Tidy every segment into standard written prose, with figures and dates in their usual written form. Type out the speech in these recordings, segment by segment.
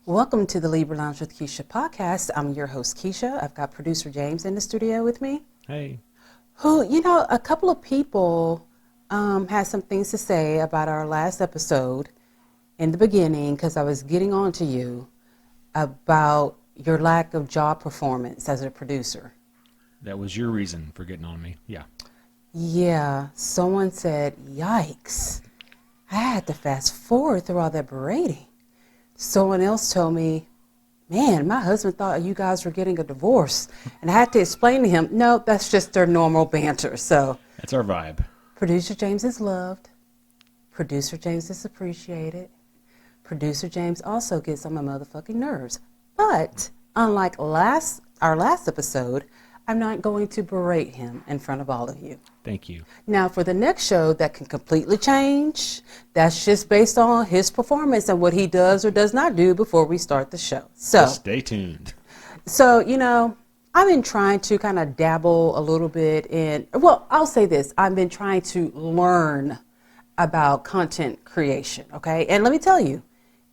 Welcome to the Libra Lounge with Keisha podcast. I'm your host, Keisha. I've got producer James in the studio with me. Hey. Who, a couple of people had some things to say about our last episode in the beginning because I was getting on to you about your lack of job performance as a producer. That was your reason for getting on me. Yeah. Yeah. Someone said, yikes. I had to fast forward through all that berating. Someone else told me, man, my husband thought you guys were getting a divorce. And I had to explain to him, no, that's just their normal banter. So that's our vibe. Producer James is loved. Producer James is appreciated. Producer James also gets on my motherfucking nerves. But unlike our last episode, I'm not going to berate him in front of all of you. Thank you. Now, for the next show, that can completely change. That's just based on his performance and what he does or does not do before we start the show. So just stay tuned. So, I've been trying to kind of dabble a little bit in, well, I'll say this. I've been trying to learn about content creation, okay? And let me tell you,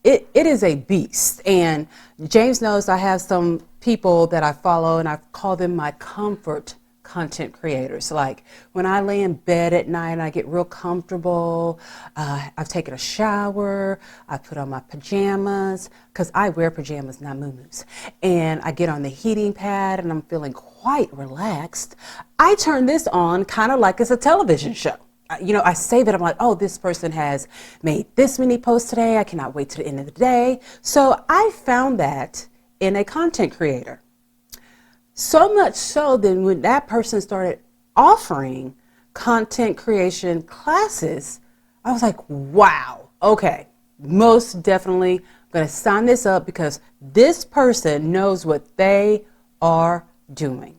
it is a beast. And James knows I have some people that I follow, and I call them my comfort content creators. Like when I lay in bed at night and I get real comfortable, I've taken a shower, I put on my pajamas, because I wear pajamas, not muumuus, and I get on the heating pad and I'm feeling quite relaxed. I turn this on kind of like it's a television show. I save it. I'm like, oh, this person has made this many posts today. I cannot wait to the end of the day. So I found that in a content creator. So much so that when that person started offering content creation classes, I was like, wow, okay, most definitely I'm going to sign this up because this person knows what they are doing.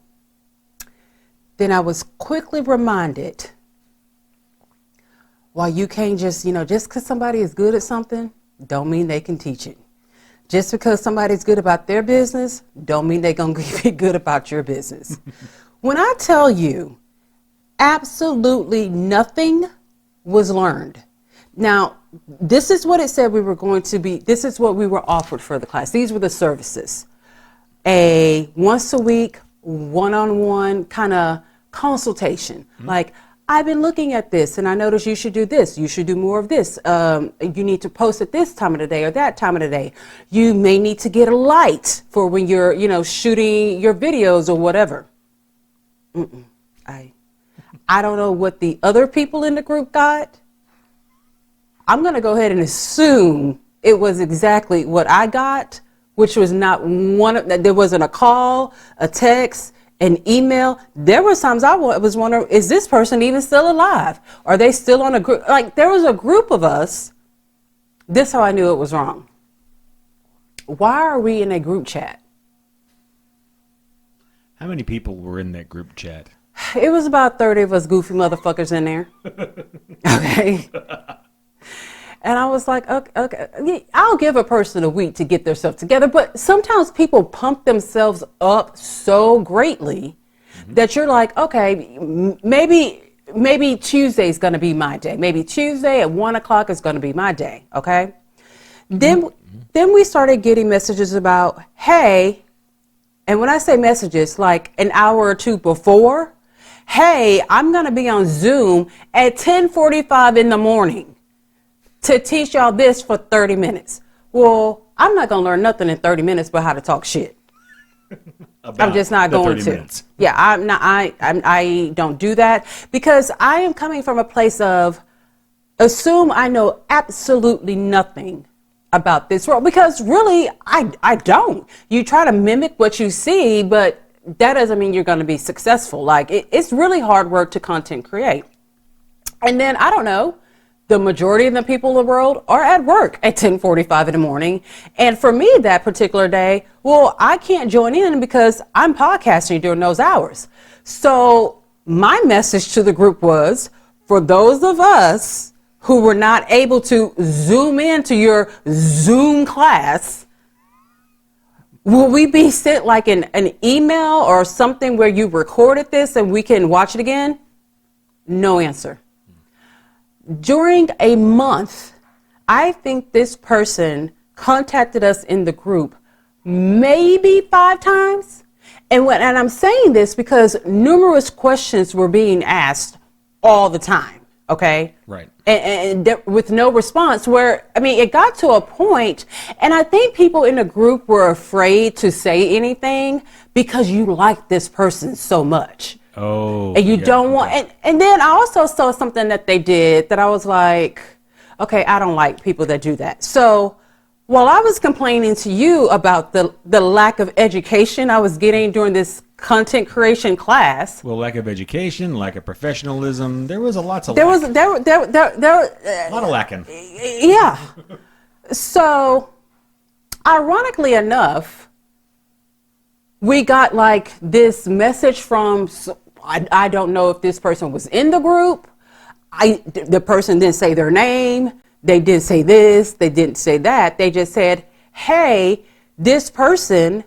Then I was quickly reminded, while you can't just because somebody is good at something, don't mean they can teach it. Just because somebody's good about their business, don't mean they're going to be good about your business. When I tell you, absolutely nothing was learned. Now, this is what it said we were going to be, this is what we were offered for the class. These were the services. A once a week, one-on-one kind of consultation. Mm-hmm. Like, I've been looking at this and I noticed you should do this. You should do more of this. You need to post at this time of the day or that time of the day. You may need to get a light for when you're, shooting your videos or whatever. I don't know what the other people in the group got. I'm going to go ahead and assume it was exactly what I got, which was not there wasn't a call, a text, an email. There were times I was wondering, is this person even still alive? Are they still on a group? Like, there was a group of us. This is how I knew it was wrong. Why are we in a group chat? How many people were in that group chat? It was about 30 of us goofy motherfuckers in there. Okay. And I was like, okay, I'll give a person a week to get themselves together. But sometimes people pump themselves up so greatly that you're like, okay, maybe Tuesday's going to be my day. Maybe Tuesday at 1:00 is going to be my day. Okay. Then we started getting messages about, hey, and when I say messages, like an hour or two before, hey, I'm going to be on Zoom at 10:45 in the morning to teach y'all this for 30 minutes. Well, I'm not going to learn nothing in 30 minutes but how to talk shit. I'm just not going to. Minutes. Yeah, I don't do that because I am coming from a place of assume I know absolutely nothing about this world, because really I don't. You try to mimic what you see, but that doesn't mean you're going to be successful. Like it's really hard work to content create. And then I don't know, the majority of the people in the world are at work at 10:45 in the morning. And for me that particular day, well, I can't join in because I'm podcasting during those hours. So my message to the group was, for those of us who were not able to zoom into your Zoom class, will we be sent like an email or something where you recorded this and we can watch it again? No answer. During a month, I think this person contacted us in the group maybe 5 times. And I'm saying this because numerous questions were being asked all the time. Okay. Right. And with no response, where, I mean, it got to a point, and I think people in the group were afraid to say anything because you like this person so much. Oh. And you don't want, and then I also saw something that they did that I was like, okay, I don't like people that do that. So while I was complaining to you about the lack of education I was getting during this content creation class. Well, lack of education, lack of professionalism. There was a lot of a lot of lacking. Yeah. So, ironically enough, we got like this message from, I don't know if this person was in the group. The person didn't say their name. They didn't say this. They didn't say that. They just said, hey, this person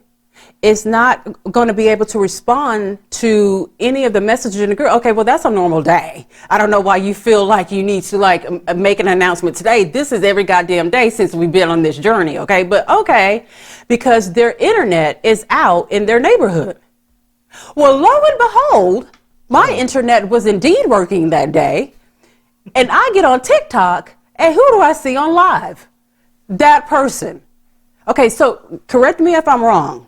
is not going to be able to respond to any of the messages in the group. Okay, well, that's a normal day. I don't know why you feel like you need to like make an announcement today. This is every goddamn day since we've been on this journey. Okay, but okay, because their internet is out in their neighborhood. Well, lo and behold, my internet was indeed working that day. And I get on TikTok, and who do I see on live? That person. Okay, so correct me if I'm wrong.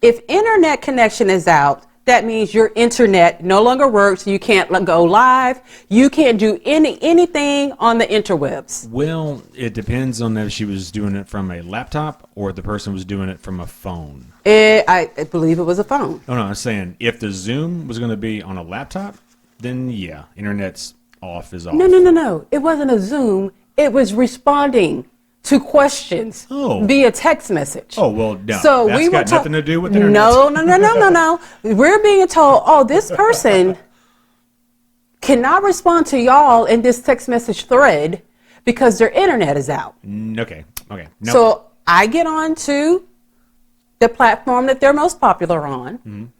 If internet connection is out, that means your internet no longer works. You can't go live. You can't do anything on the interwebs. Well, it depends on if she was doing it from a laptop or the person was doing it from a phone. I believe it was a phone. No, I'm saying if the Zoom was going to be on a laptop, then yeah, internet's off is off. No. It wasn't a Zoom. It was responding to questions via text message. Oh, well, no. So that's got nothing to do with internet. No. We're being told, oh, this person cannot respond to y'all in this text message thread because their internet is out. Okay. Nope. So I get on to the platform that they're most popular on, and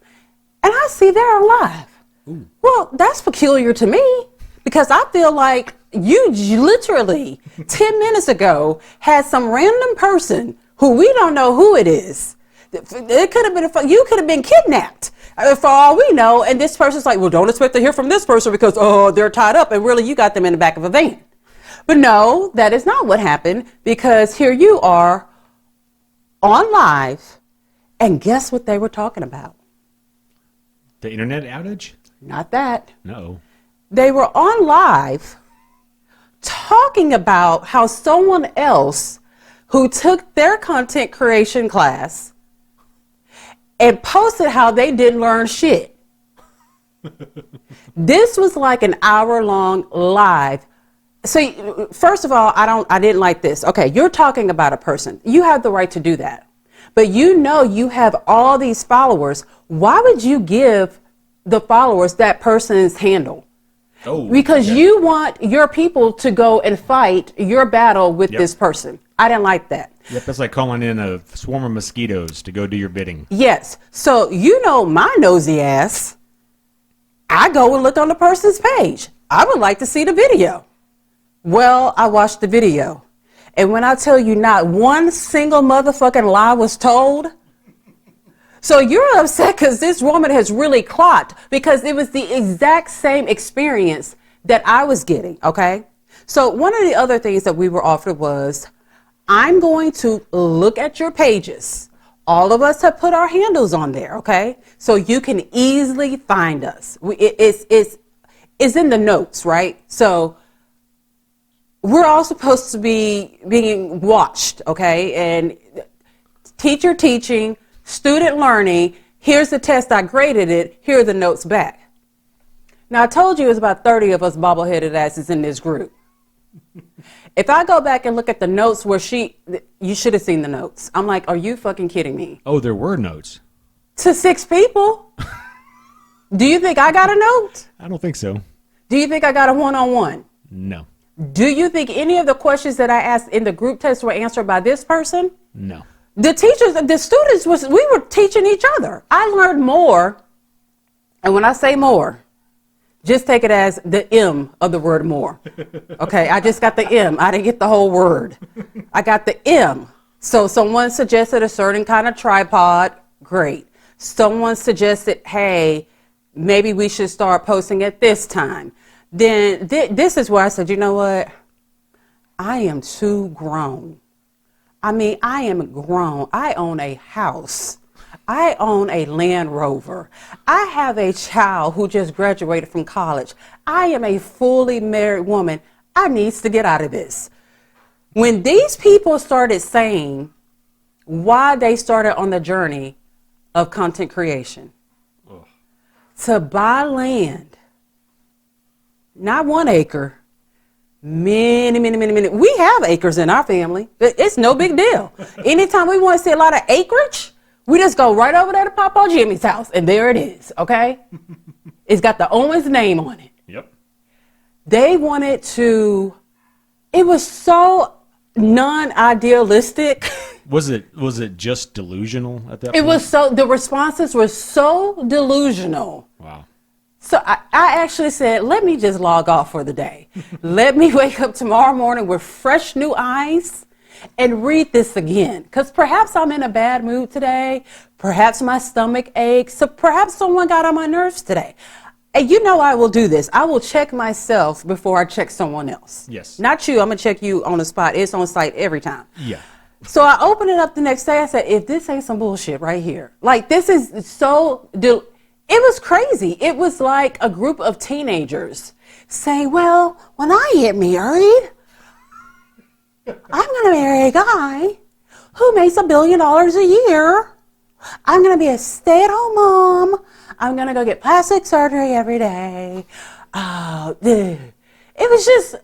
I see they're live. Ooh. Well, that's peculiar to me because I feel like you literally 10 minutes ago had some random person who we don't know who it is. It could have been, you could have been kidnapped for all we know. And this person's like, well, don't expect to hear from this person because, oh, they're tied up. And really, you got them in the back of a van. But no, that is not what happened because here you are on live. And guess what they were talking about? The internet outage? Not that. No. They were on live talking about how someone else who took their content creation class and posted how they didn't learn shit. This was like an hour-long live. So first of all, I didn't like this. Okay, you're talking about a person. You have the right to do that. But you know you have all these followers. Why would you give the followers that person's handle? Oh, because you want your people to go and fight your battle with this person. I didn't like that. Yep, that's like calling in a swarm of mosquitoes to go do your bidding. Yes. So you know my nosy ass, I go and look on the person's page. I would like to see the video. Well, I watched the video. And when I tell you not one single motherfucking lie was told, so you're upset because this woman has really clocked because it was the exact same experience that I was getting, okay? So one of the other things that we were offered was, I'm going to look at your pages. All of us have put our handles on there, okay? So you can easily find us. It's in the notes, right? So we're all supposed to be being watched, okay? And teacher teaching, student learning, here's the test, I graded it, here are the notes back. Now, I told you it was about 30 of us bobble-headed asses in this group. If I go back and look at the notes where you should have seen the notes. I'm like, are you fucking kidding me? Oh, there were notes. To 6 people? Do you think I got a note? I don't think so. Do you think I got a one-on-one? No. Do you think any of the questions that I asked in the group test were answered by this person? No. The teachers, the students, we were teaching each other. I learned more. And when I say more, just take it as the M of the word more. Okay, I just got the M. I didn't get the whole word. I got the M. So someone suggested a certain kind of tripod. Great. Someone suggested, hey, maybe we should start posting at this time. Then this is where I said, you know what? I am too grown. I mean, I am grown. I own a house. I own a Land Rover. I have a child who just graduated from college. I am a fully married woman. I needs to get out of this. When these people started saying why they started on the journey of content creation, to buy land, not 1 acre, many. We have acres in our family. It's no big deal. Anytime we want to see a lot of acreage, we just go right over there to Papa Jimmy's house, and there it is, okay? It's got the owner's name on it. Yep. They wanted to, it was so non-idealistic. Was it just delusional at that point? It was so, the responses were so delusional. Wow. So I actually said, let me just log off for the day. Let me wake up tomorrow morning with fresh new eyes and read this again. Because perhaps I'm in a bad mood today. Perhaps my stomach aches. So perhaps someone got on my nerves today. And you know I will do this. I will check myself before I check someone else. Yes. Not you. I'm going to check you on the spot. It's on site every time. Yeah. So I opened it up the next day. I said, if this ain't some bullshit right here. Like, this is so... It was crazy. It was like a group of teenagers saying, well, when I get married, I'm going to marry a guy who makes $1 billion a year. I'm going to be a stay-at-home mom. I'm going to go get plastic surgery every day. It was just,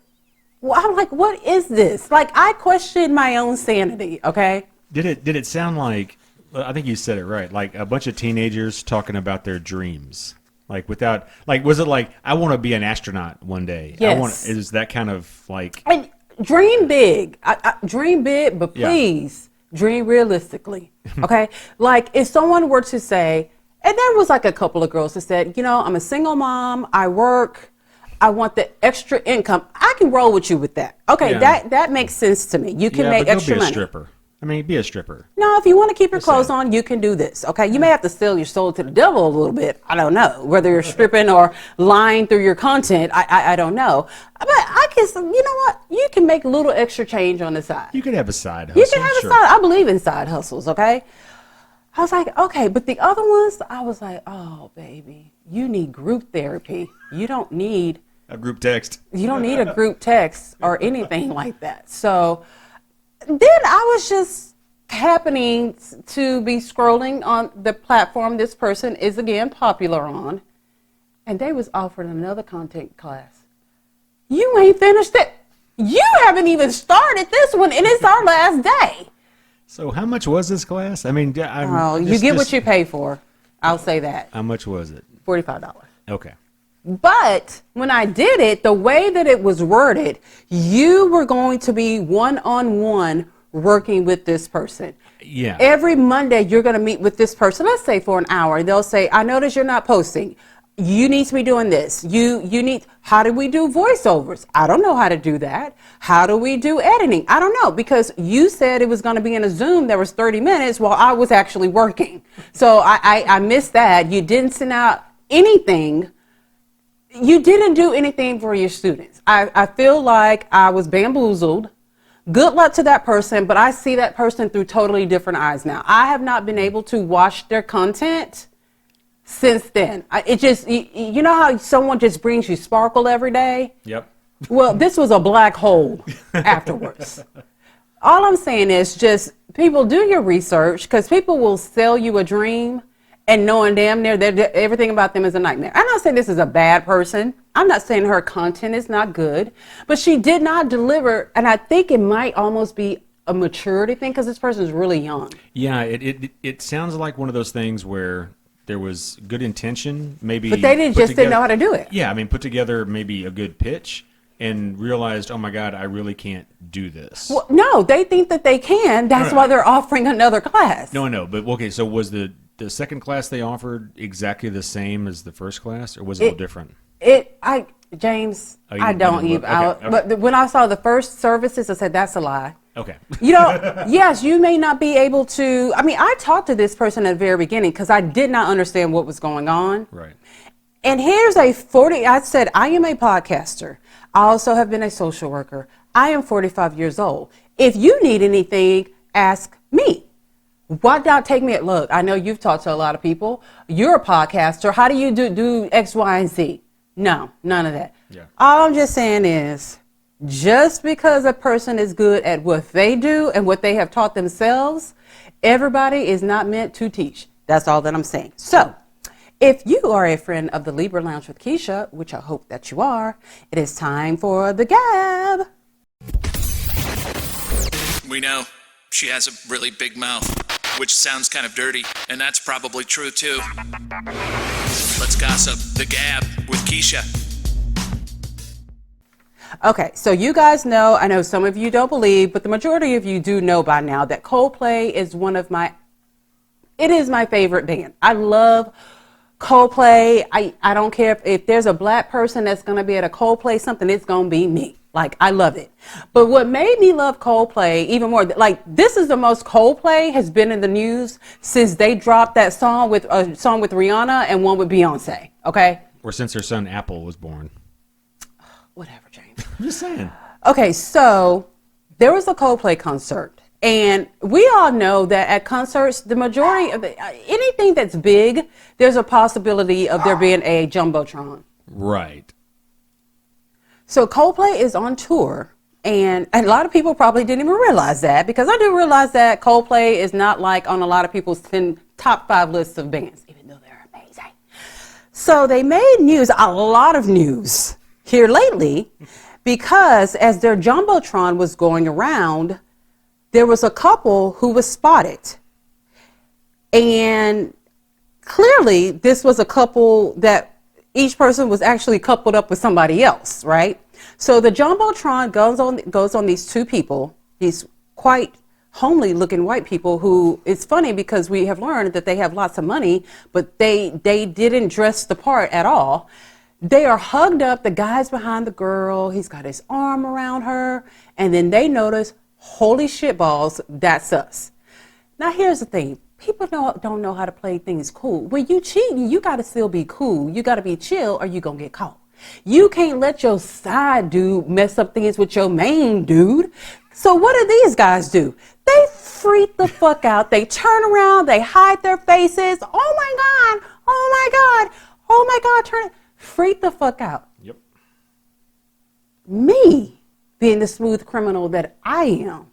I'm like, what is this? Like, I questioned my own sanity, okay? Did it sound like, I think you said it right, like a bunch of teenagers talking about their dreams? Like without, like, was it like, I want to be an astronaut one day? Yes. Is that kind of like... And dream big. Dream big, but please dream realistically, okay? Like, if someone were to say, and there was like a couple of girls that said, you know, I'm a single mom, I work, I want the extra income. I can roll with you with that. Okay, that makes sense to me. You can make extra money. Be a stripper. I mean, be a stripper. No, if you want to keep your clothes on, you can do this, okay? You may have to sell your soul to the devil a little bit. I don't know. Whether you're stripping or lying through your content, I don't know. But I guess, you know what? You can make a little extra change on the side. You could have a side hustle. You can have a side. I believe in side hustles, okay? I was like, okay. But the other ones, I was like, oh, baby, you need group therapy. You don't need... a group text. You don't need a group text or anything like that. So... then I was just happening to be scrolling on the platform this person is again popular on, and they was offering another content class. You ain't finished it. You haven't even started this one, and it's our last day. So how much was this class? I mean, you get what you pay for. I'll say that. How much was it? $45. Okay. But when I did it, the way that it was worded, you were going to be one-on-one working with this person. Yeah. Every Monday, you're going to meet with this person, let's say for an hour. And they'll say, I notice you're not posting. You need to be doing this. You need, how do we do voiceovers? I don't know how to do that. How do we do editing? I don't know, because you said it was going to be in a Zoom that was 30 minutes while I was actually working. So I missed that. You didn't send out anything. You didn't do anything for your students. I feel like I was bamboozled. Good luck to that person, but I see that person through totally different eyes now. I have not been able to watch their content since then. It just, you know how someone just brings you sparkle every day? Yep. Well, this was a black hole afterwards. All I'm saying is just, people, do your research, because people will sell you a dream and knowing damn near that everything about them is a nightmare. I'm not saying this is a bad person. I'm not saying her content is not good, but she did not deliver. And I think it might almost be a maturity thing, because this person is really young. Yeah, it sounds like one of those things where there was good intention, maybe. But they didn't know how to do it. Yeah, I mean, put together maybe a good pitch and realized, oh my God, I really can't do this. Well, no, they think that they can. That's why they're offering another class. No, but okay, so was the second class they offered exactly the same as the first class, or was it a little different? James, Oh, I don't even. okay. But when I saw the first services, I said, that's a lie. Okay. Yes, you may not be able to. I mean, I talked to this person at the very beginning because I did not understand what was going on. Right. And here's I said, I am a podcaster. I also have been a social worker. I am 45 years old. If you need anything, ask me. Why not take me at, look, I know you've talked to a lot of people. You're a podcaster. How do you do X, Y, and Z? No, none of that. Yeah. All I'm just saying is, just because a person is good at what they do and what they have taught themselves, everybody is not meant to teach. That's all that I'm saying. So, if you are a friend of the Libra Lounge with Keisha, which I hope that you are, it is time for the gab. We know she has a really big mouth, which sounds kind of dirty, and that's probably true too. Let's gossip. The gab with Keisha. Okay, so you guys know, I know some of you don't believe, but the majority of you do know by now that Coldplay is it is my favorite band. I love Coldplay. I don't care if there's a black person that's going to be at a Coldplay something, it's going to be me. Like, I love it. But what made me love Coldplay even more, like, this is the most Coldplay has been in the news since they dropped that song with Rihanna and one with Beyonce, okay? Or since her son Apple was born. Whatever, James. I'm just saying. Okay, so there was a Coldplay concert, and we all know that at concerts, the majority of anything that's big, there's a possibility of there being a Jumbotron. Right. So Coldplay is on tour, and a lot of people probably didn't even realize that, because I do realize that Coldplay is not like on a lot of people's top 5 lists of bands, even though they're amazing. So they made news, a lot of news here lately, because as their Jumbotron was going around, there was a couple who was spotted. And clearly this was a couple that each person was actually coupled up with somebody else, right? So the Jumbotron goes on these two people, these quite homely looking white people who, it's funny because we have learned that they have lots of money, but they didn't dress the part at all. They are hugged up, the guy's behind the girl, he's got his arm around her, and then they notice, holy shit balls, that's us. Now here's the thing, people don't know how to play things cool. When you cheating, you gotta still be cool, you gotta be chill or you gonna get caught. You can't let your side dude mess up things with your main dude. So what do these guys do? They freak the fuck out, they turn around, they hide their faces, oh my God, oh my God, oh my God, turn it. Freak the fuck out. Yep. Me, being the smooth criminal that I am,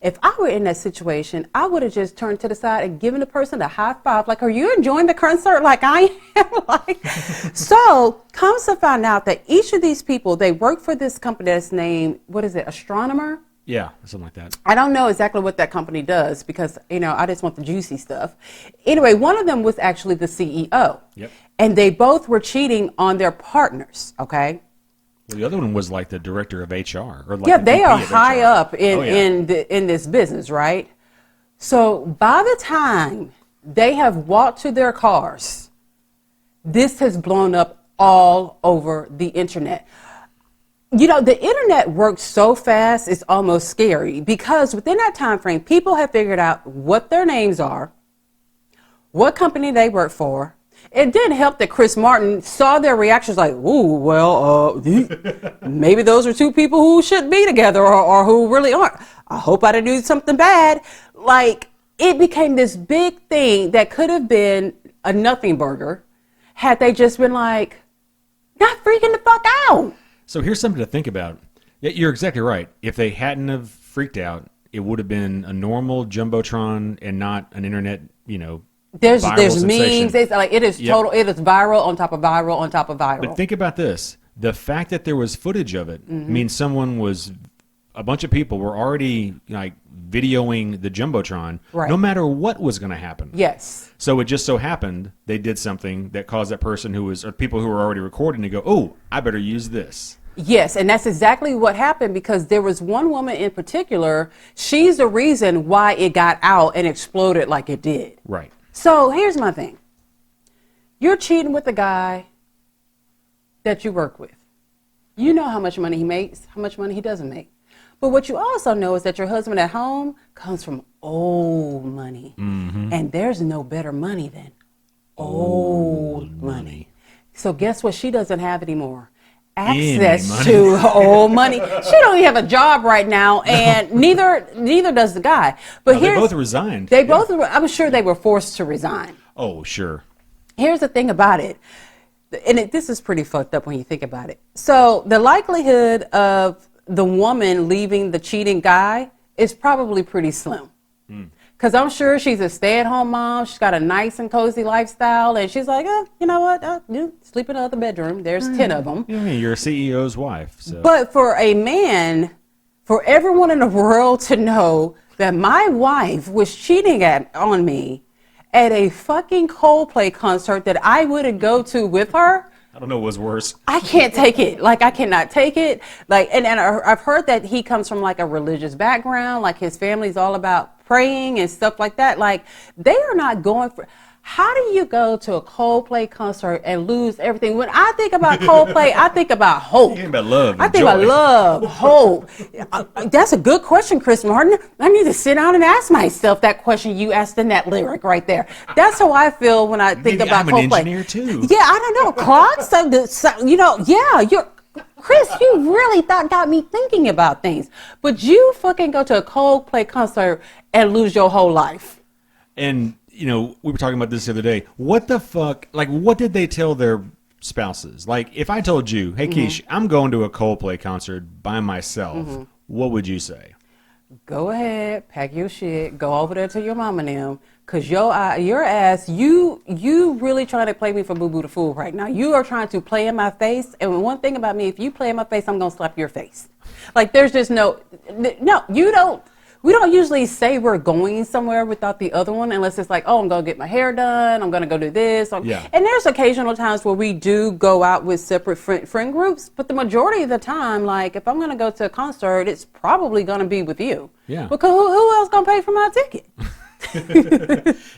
if I were in that situation, I would have just turned to the side and given the person a high five. Like, are you enjoying the concert like I am? So, comes to find out that each of these people, they work for this company that's named, what is it, Astronomer? Yeah, something like that. I don't know exactly what that company does because, I just want the juicy stuff. Anyway, one of them was actually the CEO. Yep. And they both were cheating on their partners, okay? Well, the other one was like the director of HR. Or like Yeah, the they VP are of high HR. up Oh, in this business, right? So by the time they have walked to their cars, this has blown up all over the internet. The internet works so fast, it's almost scary because within that time frame, people have figured out what their names are, what company they work for. It did help that Chris Martin saw their reactions like, ooh, well, maybe those are two people who shouldn't be together or who really aren't. I hope I didn't do something bad. Like, it became this big thing that could have been a nothing burger had they just been like, not freaking the fuck out. So here's something to think about. Yeah, you're exactly right. If they hadn't have freaked out, it would have been a normal Jumbotron and not an internet, There's sensation. memes. It's like it is total. It is viral on top of viral on top of viral. But think about this: the fact that there was footage of it means a bunch of people were already like videoing the Jumbotron, right, no matter what was going to happen. Yes. So it just so happened they did something that caused that person or people who were already recording to go, "Oh, I better use this." Yes, and that's exactly what happened because there was one woman in particular. She's the reason why it got out and exploded like it did. Right. So here's my thing. You're cheating with the guy that you work with. You know how much money he makes, how much money he doesn't make. But what you also know is that your husband at home comes from old money. Mm-hmm. And there's no better money than old money. So guess what she doesn't have anymore? Access to old money. She don't even have a job right now, and neither does the guy. But they both resigned. They both. I'm sure they were forced to resign. Oh, sure. Here's the thing about it, and this is pretty fucked up when you think about it. So the likelihood of the woman leaving the cheating guy is probably pretty slim. Because I'm sure she's a stay-at-home mom. She's got a nice and cozy lifestyle. And she's like, you know what? You sleep in another bedroom. There's 10 of them. You're a CEO's wife. So. But for a man, for everyone in the world to know that my wife was cheating on me at a fucking Coldplay concert that I wouldn't go to with her. I don't know what's worse. I can't take it. Like, I cannot take it. Like, and I've heard that he comes from like a religious background. Like, his family's all about praying and stuff like that. Like, they are not going for. How do you go to a Coldplay concert and lose everything? When I think about Coldplay, I think about hope. You think about love. I think about love, hope. That's a good question, Chris Martin. I need to sit down and ask myself that question you asked in that lyric right there. That's how I feel when I think about I'm Coldplay. an engineer too. Yeah, I don't know. Clocks, you're. Chris, you really got me thinking about things. But you fucking go to a Coldplay concert and lose your whole life. And, we were talking about this the other day. What the fuck? Like, what did they tell their spouses? Like, if I told you, hey, Keisha, I'm going to a Coldplay concert by myself, what would you say? Go ahead, pack your shit, go over there to your mom and them, because your ass, you really trying to play me for Boo Boo the Fool right now. You are trying to play in my face, and one thing about me, if you play in my face, I'm going to slap your face. Like, there's just no, you don't. We don't usually say we're going somewhere without the other one unless it's like, oh, I'm going to get my hair done. I'm going to go do this. Yeah. And there's occasional times where we do go out with separate friend groups. But the majority of the time, like, if I'm going to go to a concert, it's probably going to be with you. Yeah. Because who else going to pay for my ticket?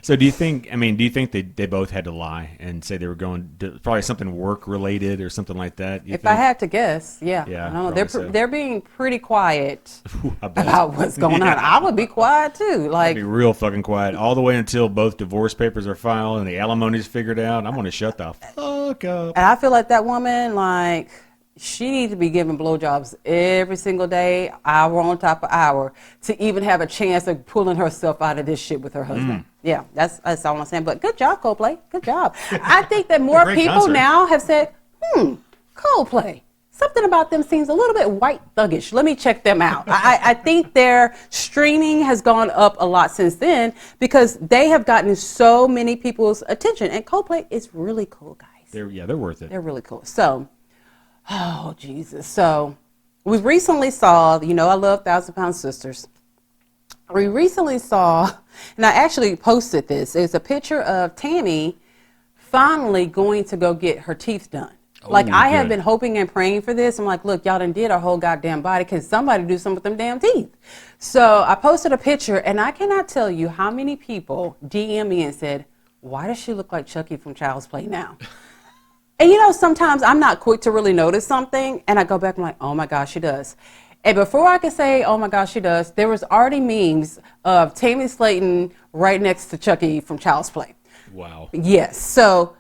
So do you think they both had to lie and say they were going to probably something work related or something like that? I had to guess, yeah. Yeah, I don't know. They're being pretty quiet about what's going on. I would be quiet too. Like, I'd be real fucking quiet all the way until both divorce papers are filed and the alimony's figured out. I'm going to shut the fuck up. And I feel like that woman, like, she needs to be giving blowjobs every single day, hour on top of hour, to even have a chance of pulling herself out of this shit with her husband. Yeah, that's all I'm saying. But good job, Coldplay. Good job. I think that more people now have said, Coldplay. Something about them seems a little bit white thuggish. Let me check them out. I think their streaming has gone up a lot since then because they have gotten so many people's attention. And Coldplay is really cool, guys. They're worth it. They're really cool. So, oh, Jesus. So, we recently saw, I love 1,000-Pound Sisters. We recently saw, and I actually posted this, it's a picture of Tammy finally going to go get her teeth done. Like, I have been hoping and praying for this. I'm like, look, y'all done did her whole goddamn body. Can somebody do something with them damn teeth? So I posted a picture, and I cannot tell you how many people DM me and said, why does she look like Chucky from Child's Play now? And sometimes I'm not quick to really notice something, and I go back and I'm like, oh my gosh, she does. And before I could say, oh my gosh, she does, there was already memes of Tammy Slayton right next to Chucky from Child's Play. Wow. Yes. So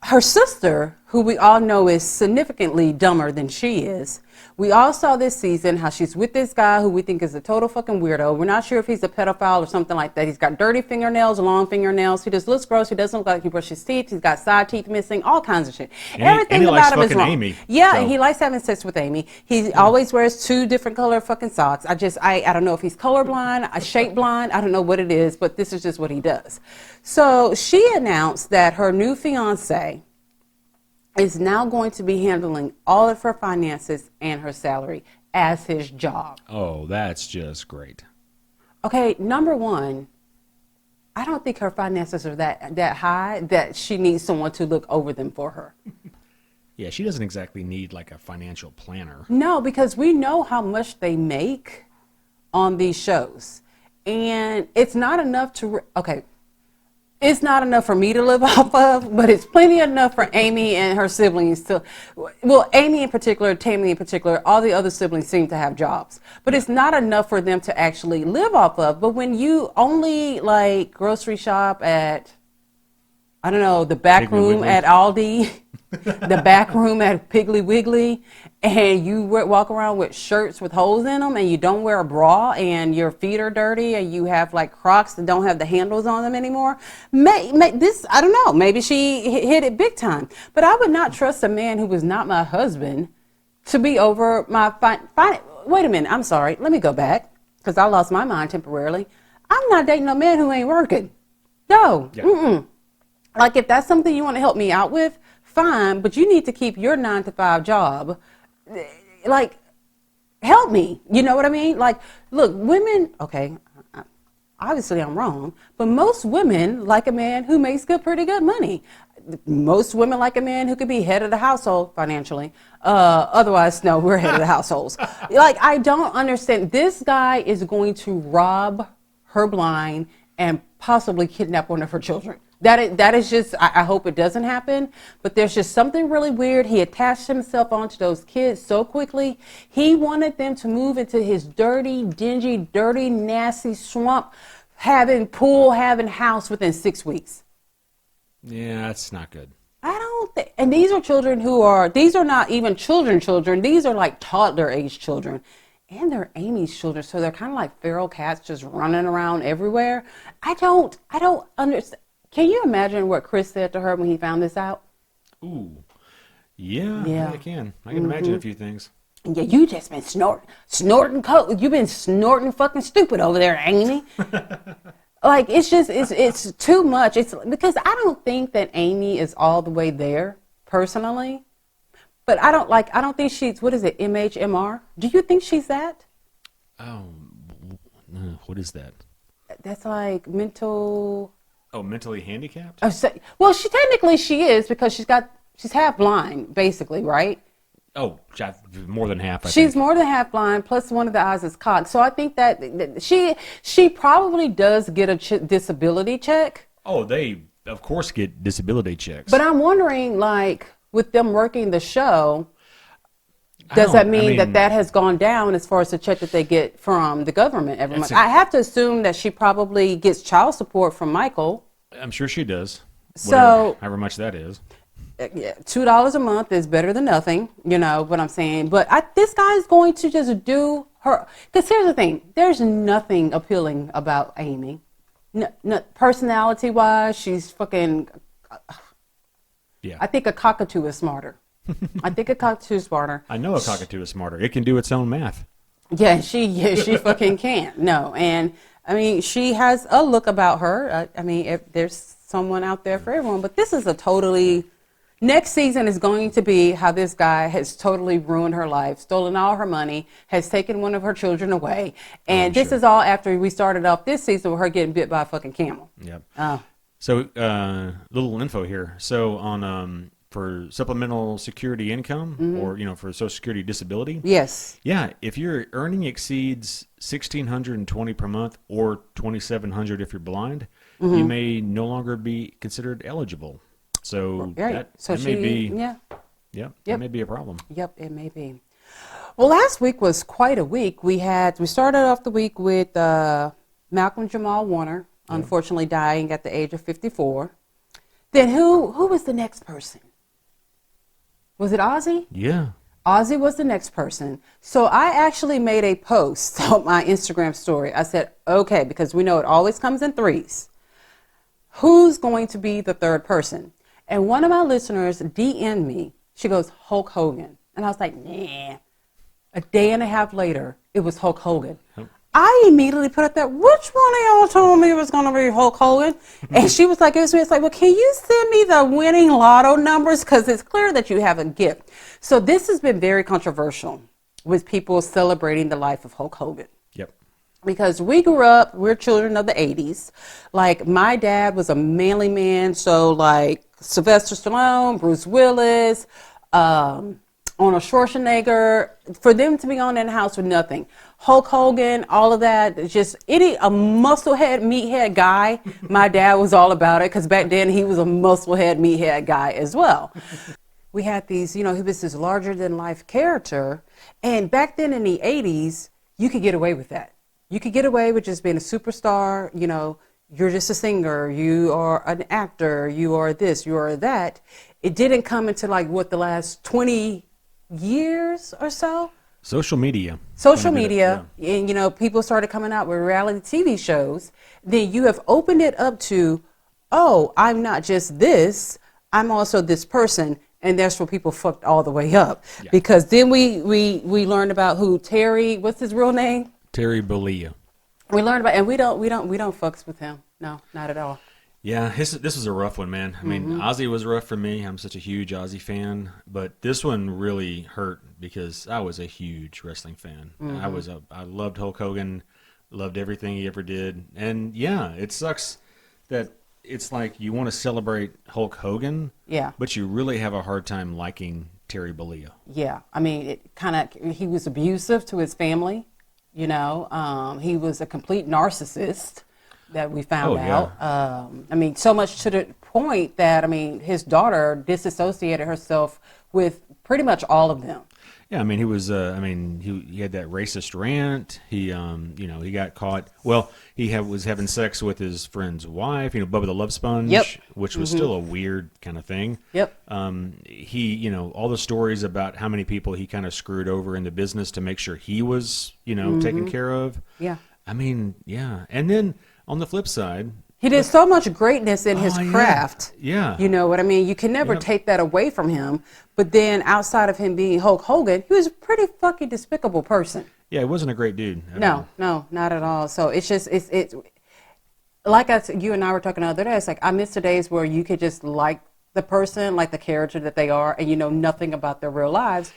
her sister, who we all know is significantly dumber than she is, we all saw this season how she's with this guy who we think is a total fucking weirdo. We're not sure if he's a pedophile or something like that. He's got dirty fingernails, long fingernails. He just looks gross. He doesn't look like he brushes his teeth. He's got side teeth missing, all kinds of shit. Everything about him is wrong. Amy, yeah, so. He likes having sex with Amy. He always wears 2 different color fucking socks. I don't know if he's colorblind, shape blind. I don't know what it is, but this is just what he does. So she announced that her new fiance is now going to be handling all of her finances and her salary as his job. Oh, that's just great. Okay, number one, I don't think her finances are that high that she needs someone to look over them for her. Yeah, she doesn't exactly need like a financial planner. No, because we know how much they make on these shows. And it's not enough to, okay, It's not enough for me to live off of, but it's plenty enough for Amy and her siblings to, well, Amy in particular, Tammy in particular, all the other siblings seem to have jobs, but it's not enough for them to actually live off of. But when you only like grocery shop at, I don't know, the back room at Aldi, the back room at Piggly Wiggly, and you walk around with shirts with holes in them, and you don't wear a bra, and your feet are dirty, and you have like Crocs that don't have the handles on them anymore. This, I don't know, maybe she hit it big time. But I would not trust a man who was not my husband to be over my wait a minute, I'm sorry, let me go back, because I lost my mind temporarily. I'm not dating a man who ain't working. No. Yeah. Like, if that's something you want to help me out with, fine, but you need to keep your 9-to-5 job. Like, help me. You know what I mean? Like, look, women, okay, obviously I'm wrong, but most women like a man who makes pretty good money. Most women like a man who could be head of the household financially. Otherwise, no, we're head of the households. Like, I don't understand. This guy is going to rob her blind and possibly kidnap one of her children. That is just, I hope it doesn't happen, but there's just something really weird. He attached himself onto those kids so quickly. He wanted them to move into his dirty, dingy, dirty, nasty swamp, having house within 6 weeks. Yeah, that's not good. I don't think, and these are these are not even children. These are like toddler age children. And they're Amy's children, so they're kind of like feral cats just running around everywhere. I don't understand. Can you imagine what Chris said to her when he found this out? Ooh. Yeah. I can imagine a few things. Yeah, you just been snorting coke. You've been snorting fucking stupid over there, Amy. Like, it's too much. It's because I don't think that Amy is all the way there, personally. But I don't think she's, what is it, MHMR? Do you think she's that? Oh, no, what is that? That's like mental... Oh, mentally handicapped? Well, she is, because she's half blind, basically, right? Oh, more than half. She's more than half blind, plus one of the eyes is cocked. So I think that she probably does get a disability check. Oh, they of course get disability checks. But I'm wondering, like, with them working the show, does that mean that has gone down as far as the check that they get from the government every month? I have to assume that she probably gets child support from Michael. I'm sure she does. So, however much that is. Yeah, $2 a month is better than nothing, you know what I'm saying? But this guy is going to just do her, because here's the thing, there's nothing appealing about Amy. Personality-wise, she's fucking, yeah. I think a cockatoo is smarter. I think a cockatoo is smarter. I know a cockatoo is smarter. It can do its own math. Yeah, she fucking can't. No, and I mean, she has a look about her. I mean, if there's someone out there for everyone, but this is a totally... Next season is going to be how this guy has totally ruined her life, stolen all her money, has taken one of her children away. And this is all after we started off this season with her getting bit by a fucking camel. Yep. So, little info here. So, on for supplemental security income or, for Social Security disability. Yes. Yeah, if your earning exceeds $1,620 per month or $2,700 if you're blind, you may no longer be considered eligible. So that may be, that may be a problem. Yep, it may be. Well, last week was quite a week. We started off the week with Malcolm Jamal Warner, unfortunately dying at the age of 54. Then who was the next person? Was it Ozzy? Yeah. Ozzy was the next person. So I actually made a post on my Instagram story. I said, okay, because we know it always comes in threes. Who's going to be the third person? And one of my listeners DM'd me. She goes, Hulk Hogan. And I was like, nah. A day and a half later, it was Hulk Hogan. I immediately put up that, which one of y'all told me it was going to be Hulk Hogan? And she was like, it's like, well, can you send me the winning lotto numbers? Because it's clear that you have a gift. So this has been very controversial with people celebrating the life of Hulk Hogan. Yep. Because we're children of the 80s. Like, my dad was a manly man, so like Sylvester Stallone, Bruce Willis, on a Schwarzenegger, for them to be on in the house with nothing. Hulk Hogan, all of that, just a musclehead, meathead guy. My dad was all about it because back then he was a musclehead, meathead guy as well. We had these, he was this larger than life character. And back then in the 80s, you could get away with that. You could get away with just being a superstar, you're just a singer, you are an actor, you are this, you are that. It didn't come into the last 20 years or so. Social media. And people started coming out with reality TV shows. Then you have opened it up to, oh, I'm not just this, I'm also this person. And that's where people fucked all the way up. Yeah. Because then we learned about Terry, what's his real name? Terry Bollea. We learned about, and we don't fucks with him. No, not at all. Yeah, this was a rough one, man. I mean, Ozzy was rough for me. I'm such a huge Ozzy fan, but this one really hurt because I was a huge wrestling fan. I loved Hulk Hogan, loved everything he ever did, and yeah, it sucks that it's like you want to celebrate Hulk Hogan, but you really have a hard time liking Terry Bollea. Yeah, I mean, he was abusive to his family. He was a complete narcissist. That we found out. So much to the point that, his daughter disassociated herself with pretty much all of them. Yeah, he was, he had that racist rant. He, he got caught. Well, was having sex with his friend's wife, Bubba the Love Sponge, which was still a weird kind of thing. Yep. He, all the stories about how many people he kind of screwed over in the business to make sure he was, taken care of. Yeah. Yeah. And then, on the flip side, he did so much greatness in his craft. Yeah. You know what I mean? You can never take that away from him. But then outside of him being Hulk Hogan, he was a pretty fucking despicable person. Yeah, he wasn't a great dude. No, not at all. So it's just, it's like you and I were talking the other day, it's like I miss the days where you could just like the person, like the character that they are, and you know nothing about their real lives.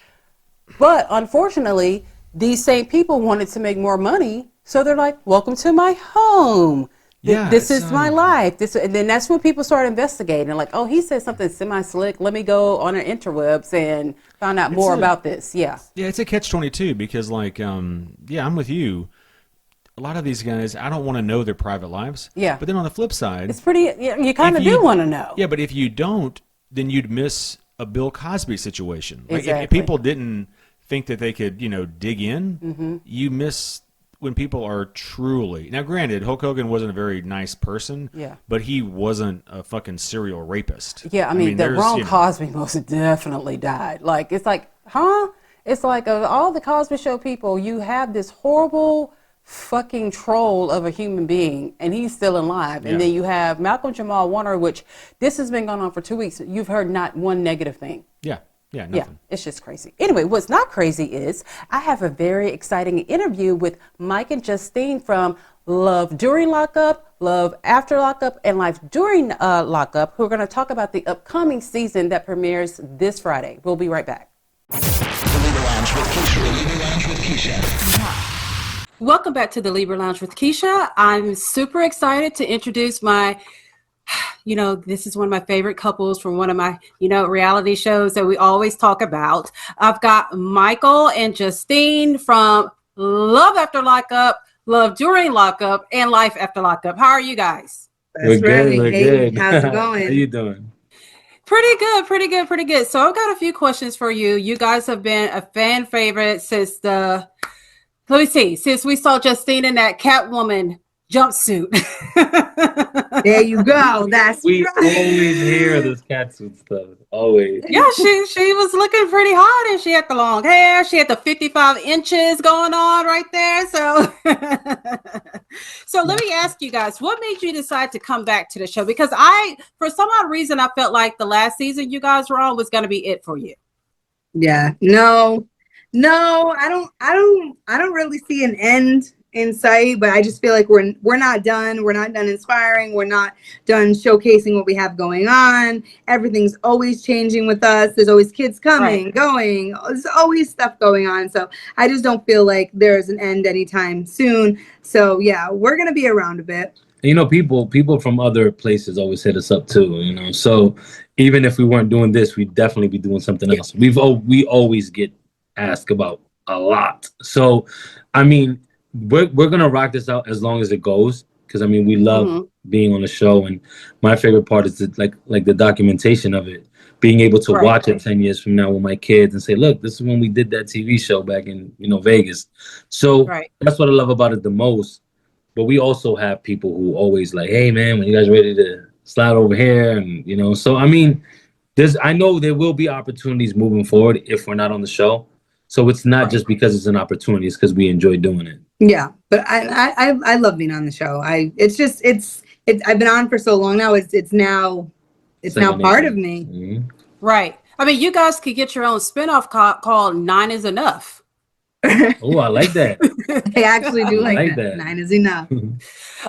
But unfortunately, these same people wanted to make more money. So they're like, welcome to my home. This is my life. And then that's when people start investigating. Like, oh, he said something semi-slick. Let me go on our interwebs and find out more about this. Yeah. Yeah, it's a catch-22 because, I'm with you. A lot of these guys, I don't want to know their private lives. Yeah. But then on the flip side. It's pretty, you kind of do want to know. Yeah, but if you don't, then you'd miss a Bill Cosby situation. Like, exactly. If people didn't think that they could, dig in, you miss when people are truly... Now, granted, Hulk Hogan wasn't a very nice person, but he wasn't a fucking serial rapist. Yeah, the Ron Cosby most definitely died. It's like, huh? It's like of all the Cosby Show people, you have this horrible fucking troll of a human being, and he's still alive. And then you have Malcolm Jamal Warner, which this has been going on for 2 weeks. You've heard not one negative thing. Yeah, nothing. Yeah, it's just crazy. Anyway, what's not crazy is I have a very exciting interview with Mike and Justine from Love During Lockup, Love After Lockup, and Life During Lockup, who are going to talk about the upcoming season that premieres this Friday. We'll be right back. The Libra Lounge with Keisha. The Libra Lounge with Keisha. Welcome back to the Libra Lounge with Keisha. I'm super excited to introduce my... this is one of my favorite couples from one of my, reality shows that we always talk about. I've got Michael and Justine from Love After Lockup, Love During Lockup, and Life After Lockup. How are you guys? We're good. We're good. How's it going? How you doing? Pretty good. So I've got a few questions for you. You guys have been a fan favorite since since we saw Justine in that Catwoman jumpsuit. There you go. That's we right. always hear this catsuit stuff. Always. Yeah, she was looking pretty hot, and she had the long hair. She had the 55 inches going on right there. So, so let me ask you guys, what made you decide to come back to the show? Because for some odd reason, I felt like the last season you guys were on was going to be it for you. Yeah. No, I don't really see an end in sight, but I just feel like we're not done. We're not done inspiring. We're not done showcasing what we have going on. Everything's always changing with us. There's always kids coming, going. There's always stuff going on. So I just don't feel like there's an end anytime soon. So yeah, we're gonna be around a bit. People from other places always hit us up too. So even if we weren't doing this, we'd definitely be doing something else. We always get asked about a lot. So, I mean, we're gonna rock this out as long as it goes. Because I mean, we love being on the show, and my favorite part is like the documentation of it. Being able to watch it 10 years from now with my kids and say, look, this is when we did that TV show back in, Vegas. So that's what I love about it the most. But we also have people who always like, hey man, when you guys ready to slide over here, and so I mean, I know there will be opportunities moving forward if we're not on the show. So it's not just because it's an opportunity, it's because we enjoy doing it. Yeah, but I love being on the show. I've been on for so long now. It's now part of me. Mm-hmm. Right. I mean, you guys could get your own spinoff called 9 is Enough. Oh, I like that. I actually do like that. 9 is enough.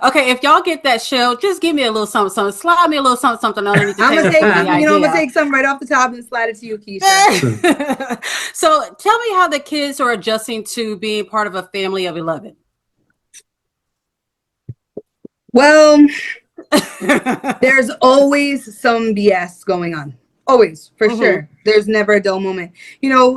Okay, if y'all get that show, just give me a little something, something. Slide me a little something, something underneath the I'm table. I'm gonna take some right off the top and slide it to you, Keisha. So tell me how the kids are adjusting to being part of a family of 11. Well, there's always some BS going on. Always, for sure. There's never a dull moment.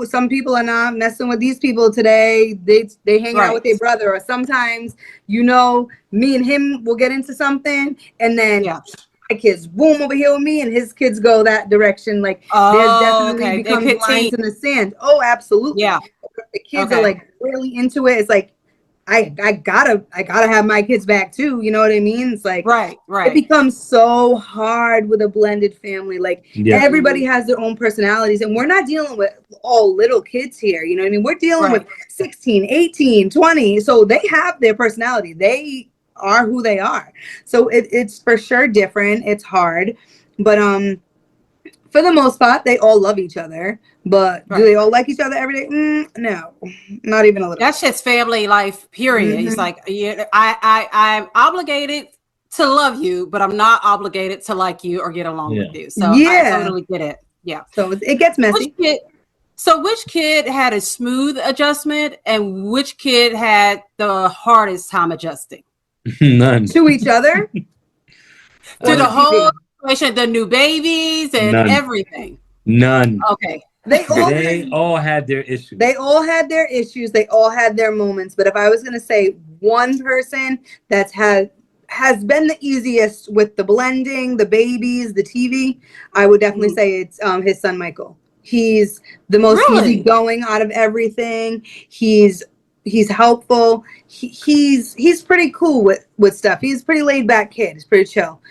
Some people are not messing with these people today. They hang out with their brother, or sometimes, me and him will get into something, and then my kids boom over here with me, and his kids go that direction. Like there's definitely becomes lines in the sand. Oh, absolutely. Yeah. The kids are like really into it. It's like I gotta have my kids back too. You know what I mean? It's like right. It becomes so hard with a blended family. Like everybody has their own personalities, and we're not dealing with all little kids here. You know what I mean? We're dealing with 16, 18, 20. So they have their personality. They are who they are. So it's for sure different. It's hard, but for the most part, they all love each other. But do they all like each other every day? No, not even a little. That's just family life, period. It's like I'm obligated to love you, but I'm not obligated to like you or get along with you. So I totally get it. Yeah. So it gets messy. Which kid had a smooth adjustment, and which kid had the hardest time adjusting? None. To each other? To the whole situation, the new babies and everything. None. Okay. They all had their issues. They all had their issues. They all had their moments. But if I was going to say one person that's has been the easiest with the blending, the babies, the TV, I would definitely say it's his son, Michael. He's the most easygoing out of everything. He's helpful. He's pretty cool with stuff. He's a pretty laid back kid. He's pretty chill.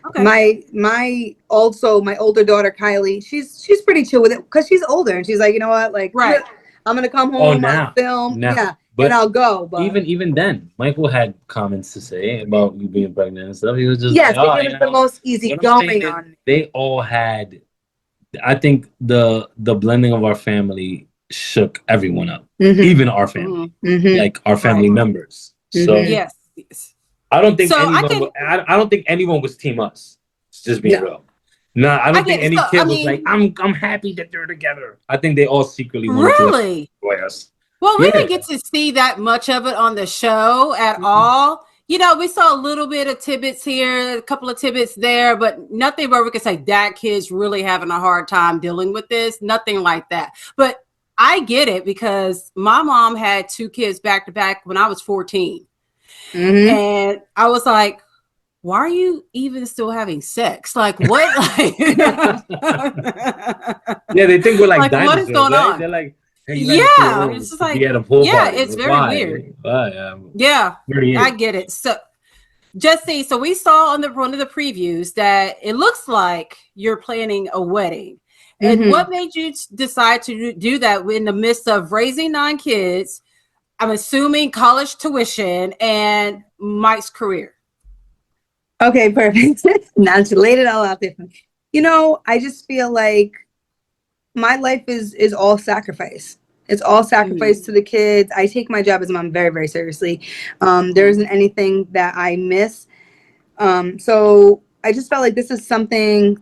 Okay. My older daughter Kylie, she's pretty chill with it because she's older, and she's like, you know what, like I'm gonna come home, I'll film, and I'll go. But even then, Michael had comments to say about you being pregnant and stuff. He was just it was the most easygoing on me. They all had. I think the blending of our family shook everyone up, even our family, like our family members. So yes. I don't think I don't think anyone was team us. It's just being real. No, I don't think any kid was like, I'm happy that they're together. I think they all secretly wanted to enjoy us. Well, we didn't get to see that much of it on the show at all. We saw a little bit of tidbits here, a couple of tidbits there, but nothing where we could say that kid's really having a hard time dealing with this. Nothing like that. But I get it because my mom had 2 kids back to back when I was 14. And I was like, why are you even still having sex? Like what? They think we're like dinosaurs, what is going on? They're like, hey, it's just like, it's very weird. I get it. So Justine, so we saw on one of the previews that it looks like you're planning a wedding. And what made you decide to do that in the midst of raising 9 kids? I'm assuming college tuition and Mike's career. Okay, perfect. Now to lay it all out there. I just feel like my life is all sacrifice. It's all sacrifice to the kids. I take my job as a mom very, very seriously. There isn't anything that I miss. So I just felt like this is something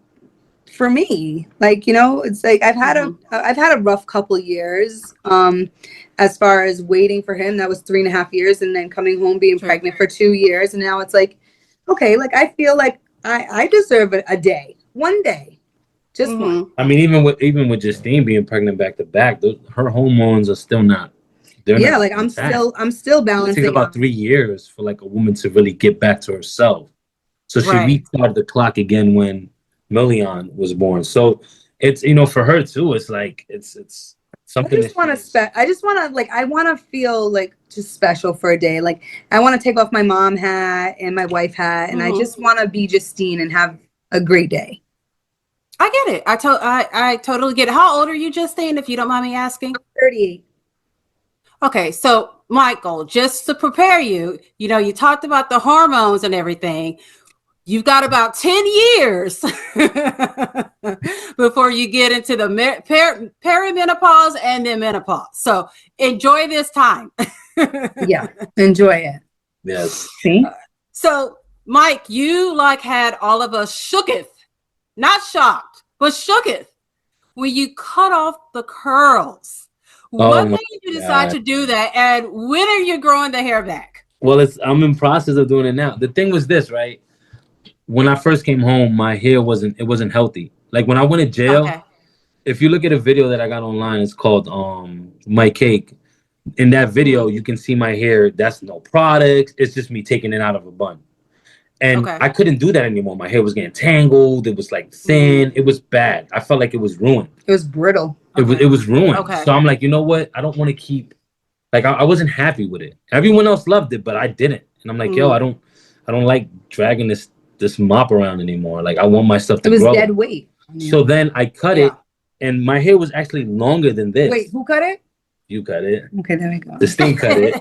for me. Like, it's like I've had a rough couple years. As far as waiting for him, that was 3.5 years, and then coming home being pregnant for 2 years, and now it's like, okay, like I feel like I deserve a day, one day Just one. I mean, even with Justine being pregnant back to back, her hormones are still not. They're Yeah, not like I'm intact. still It balancing takes about out. 3 years for like a woman to really get back to herself. So she Right. restarted the clock again when Million was born. So it's for her too. It's like it's I something just want to I just want to I want to feel like just special for a day. Like I want to take off my mom hat and my wife hat, and I just want to be Justine and have a great day. I get it. I totally get it. How old are you, Justine, if you don't mind me asking? 38. Okay, so Michael, just to prepare you, you talked about the hormones and everything. You've got about 10 years before you get into the perimenopause and then menopause. So enjoy this time. Yeah, enjoy it. Yes. See? So, Mike, you had all of us shooketh, not shocked, but shooketh when you cut off the curls. Oh What my made you decide God. to do that? And when are you growing the hair back? Well, I'm in process of doing it now. The thing was this, right? When I first came home, my hair wasn't healthy. Like when I went to jail, Okay. if you look at a video that I got online, it's called My Cake. In that video, you can see my hair. That's no products. It's just me taking it out of a bun. And Okay. I couldn't do that anymore. My hair was getting tangled. It was like thin. It was bad. I felt like it was ruined. It was brittle. It was ruined. Okay. So I'm like, you know what? I don't want to keep. Like I wasn't happy with it. Everyone else loved it, but I didn't. And I'm like, yo, I don't like dragging this mop around anymore. Like I want my stuff to It was grow. dead weight. So then I cut it, and my hair was actually longer than this. Wait, who cut it? You cut it. Okay, there we go. The sting cut it.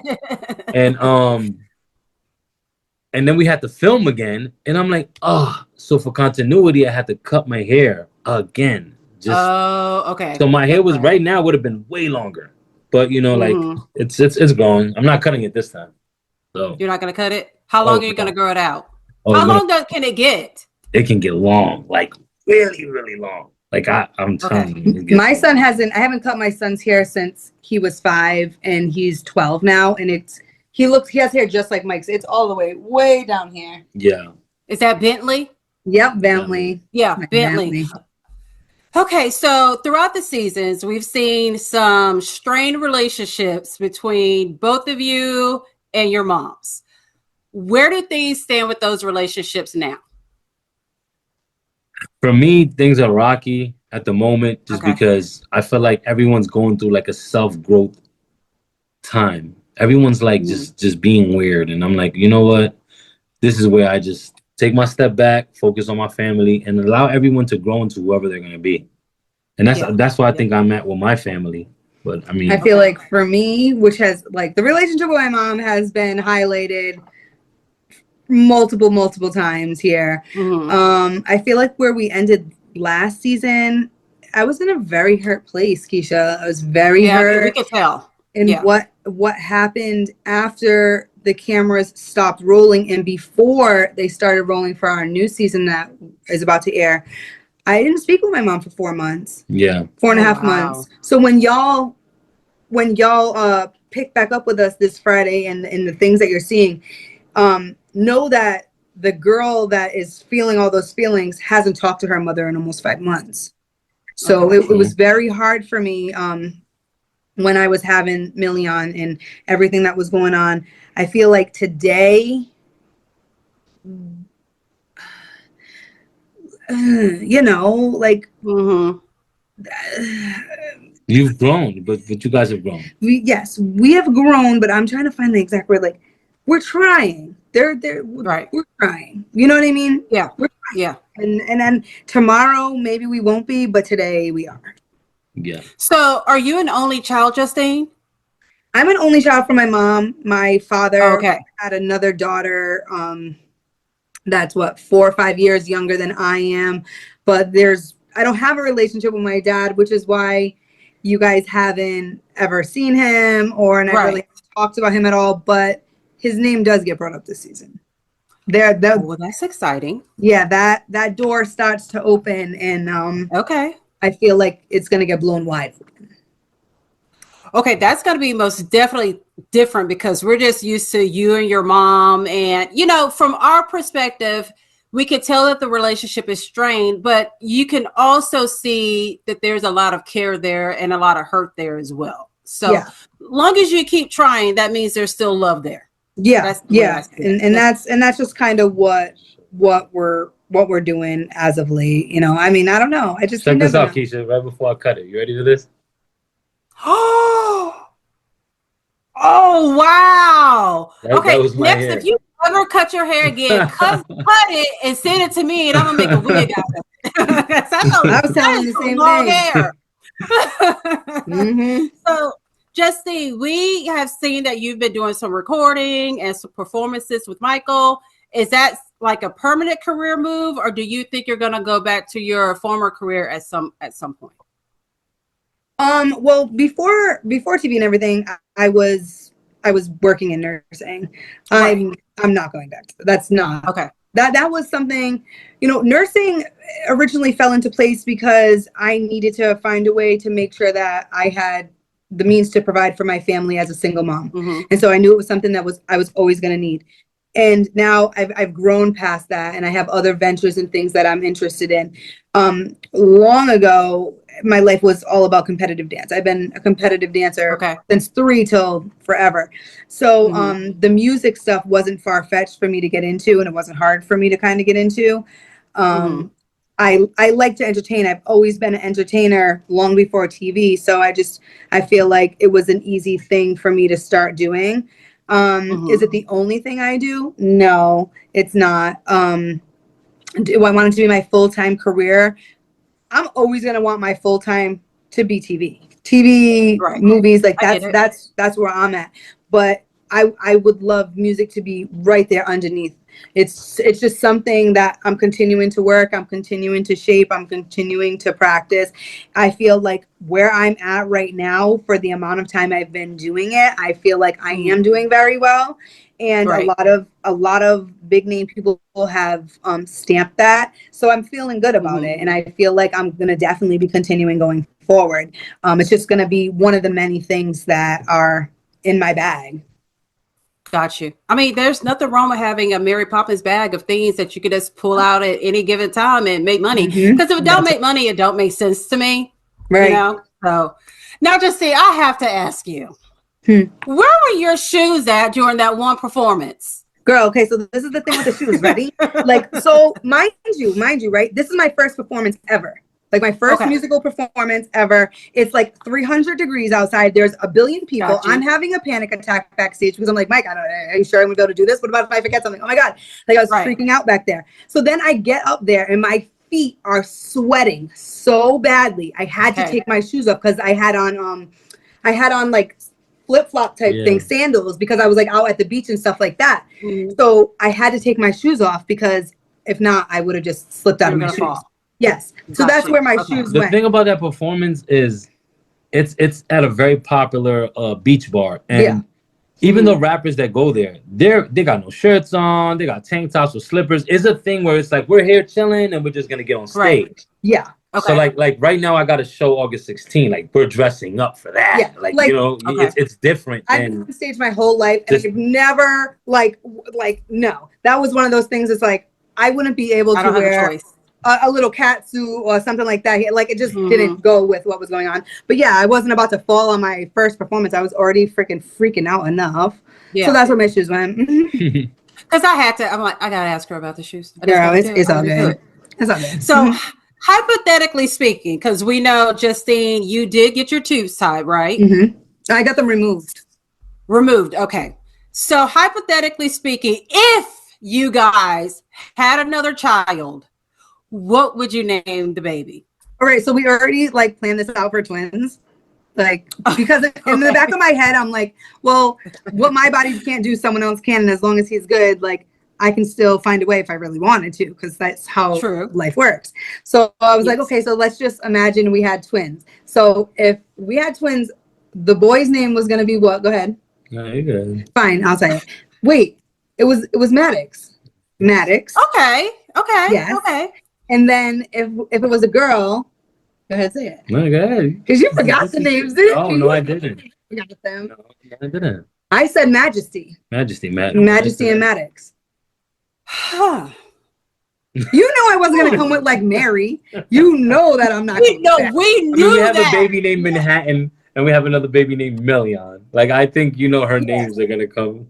And then we had to film again, and I'm like, oh, so for continuity, I had to cut my hair again. Okay. So my hair was right now would have been way longer, but like it's growing. I'm not cutting it this time. So you're not gonna cut it. How long are you gonna grow it out? Oh, How long can it get? It can get long, like really, really long. Like I'm telling you. My son I haven't cut my son's hair since he was 5, and he's 12 now, and he has hair just like Mike's. It's all the way down here. Yeah. Is that Bentley? Yep, Bentley. Yeah, Bentley. Okay, so throughout the seasons, we've seen some strained relationships between both of you and your moms. Where do things stand with those relationships now? For me, things are rocky at the moment just because I feel like everyone's going through like a self-growth time. Everyone's like just being weird. And I'm like, you know what? This is where I just take my step back, focus on my family, and allow everyone to grow into whoever they're going to be. And that's why I think I'm at with my family. But I mean, I feel like for me, which has like the relationship with my mom has been highlighted multiple times here. I feel like where we ended last season, I was in a very hurt place, Keisha. I was very hurt. We could tell. And what happened after the cameras stopped rolling and before they started rolling for our new season that is about to air, I didn't speak with my mom for 4 months. Yeah. 4.5 months. So when y'all pick back up with us this Friday and the things that you're seeing, know that the girl that is feeling all those feelings hasn't talked to her mother in almost 5 months. So it was very hard for me when I was having Million and everything that was going on. I feel like today, you've grown, but you guys have grown. We have grown, but I'm trying to find the exact word. Like, we're trying. We're trying. You know what I mean? Yeah. We're trying. Yeah. And then tomorrow maybe we won't be, but today we are. Yeah. So are you an only child, Justine? I'm an only child from my mom. My father had another daughter that's 4 or 5 years younger than I am. But I don't have a relationship with my dad, which is why you guys haven't ever seen him and I really talked about him at all. But his name does get brought up this season. Well, that's exciting. Yeah, that door starts to open, and I feel like it's gonna get blown wide. Okay, that's going to be most definitely different because we're just used to you and your mom. And, from our perspective, we could tell that the relationship is strained, but you can also see that there's a lot of care there and a lot of hurt there as well. So long as you keep trying, that means there's still love there. Yeah, so and that's just kind of what we're doing as of late. You know, I mean, I don't know. I just check this out, Keisha. Right before I cut it, you ready for this? Oh wow! That was my next, hair. if you ever cut your hair again, cut it and send it to me, and I'm gonna make a wig out of it. I was telling the same long thing. Hair. Mm-hmm. So, Justine, we have seen that you've been doing some recording and some performances with Michael. Is that like a permanent career move, or do you think you're gonna go back to your former career at some point? Well, before TV and everything, I was working in nursing. Right. I'm not going back to that. That's not okay. That was something, you know, nursing originally fell into place because I needed to find a way to make sure that I had the means to provide for my family as a single mom. Mm-hmm. And so I knew it was something that I was always going to need. And now I've grown past that, and I have other ventures and things that I'm interested in. Long ago, my life was all about competitive dance. I've been a competitive dancer since 3 till forever. So the music stuff wasn't far-fetched for me to get into, and it wasn't hard for me to kind of get into. I like to entertain. I've always been an entertainer long before TV. So I feel like it was an easy thing for me to start doing. Is it the only thing I do? No, it's not. Do I want it to be my full-time career? I'm always going to want my full-time to be TV, movies. Like that's where I'm at. But I would love music to be right there underneath. It's just something that I'm continuing to work. I'm continuing to shape. I'm continuing to practice. I feel like where I'm at right now, for the amount of time I've been doing it, I feel like I am doing very well. And a lot of big name people have stamped that. So I'm feeling good about it. And I feel like I'm going to definitely be continuing going forward. It's just going to be one of the many things that are in my bag. Got you. I mean, there's nothing wrong with having a Mary Poppins bag of things that you could just pull out at any given time and make money. Because if it don't make money, it don't make sense to me. Right. You know? So now just see, I have to ask you, where were your shoes at during that one performance? Girl, okay, so this is the thing with the shoes, ready? Like, so mind you, right? This is my first performance ever. Like my first musical performance ever. It's like 300 degrees outside. There's a billion people. I'm having a panic attack backstage because I'm like, Mike, are you sure I'm gonna be able to do this? What about if I forget something? Oh my God. Like I was freaking out back there. So then I get up there and my feet are sweating so badly. I had to take my shoes off because I had on like flip-flop type thing, sandals, because I was like out at the beach and stuff like that. So I had to take my shoes off because if not, I would have just slipped out of my shoes. Yes. So that's where my shoes went. The thing about that performance is it's at a very popular beach bar. And even the rappers that go there, they got no shirts on, they got tank tops or slippers. It's a thing where it's like we're here chilling and we're just gonna get on stage. Yeah. Okay. So like right now I got a show August 16th. Like we're dressing up for that. Yeah. Like you know, it's different. I've been on stage my whole life and I've never like no. That was one of those things. It's like I wouldn't be able to wear a little cat suit or something like that. Like it just didn't go with what was going on. But yeah, I wasn't about to fall on my first performance. I was already freaking out enough. Yeah. So that's where my shoes went. Because I had to. I'm like, I gotta ask her about the shoes. Girl, it's all good. It's all good. So hypothetically speaking, because we know, Justine, you did get your tubes tied, right? I got them removed. Okay. So hypothetically speaking, if you guys had another child, what would you name the baby? All right, so we already like planned this out for twins. Like, because in the back of my head, I'm like, well, what my body can't do, someone else can. And as long as he's good, like I can still find a way if I really wanted to, because that's how life works. So I was like, okay, so let's just imagine we had twins. So if we had twins, the boy's name was going to be what? Go ahead. No, you're good. Fine, I'll say it. Wait, it was Maddox. Okay. Yes. Okay. And then if it was a girl, go ahead, say it. No, go ahead. Because you forgot the names, didn't you? Oh, no, I didn't. Forgot them. No, I didn't. I said Majesty. Majesty and Maddox. You know I wasn't gonna come with like Mary. You know that I'm not. We knew we have that. a baby named Manhattan, and we have another baby named Million. Like I think her names are gonna come.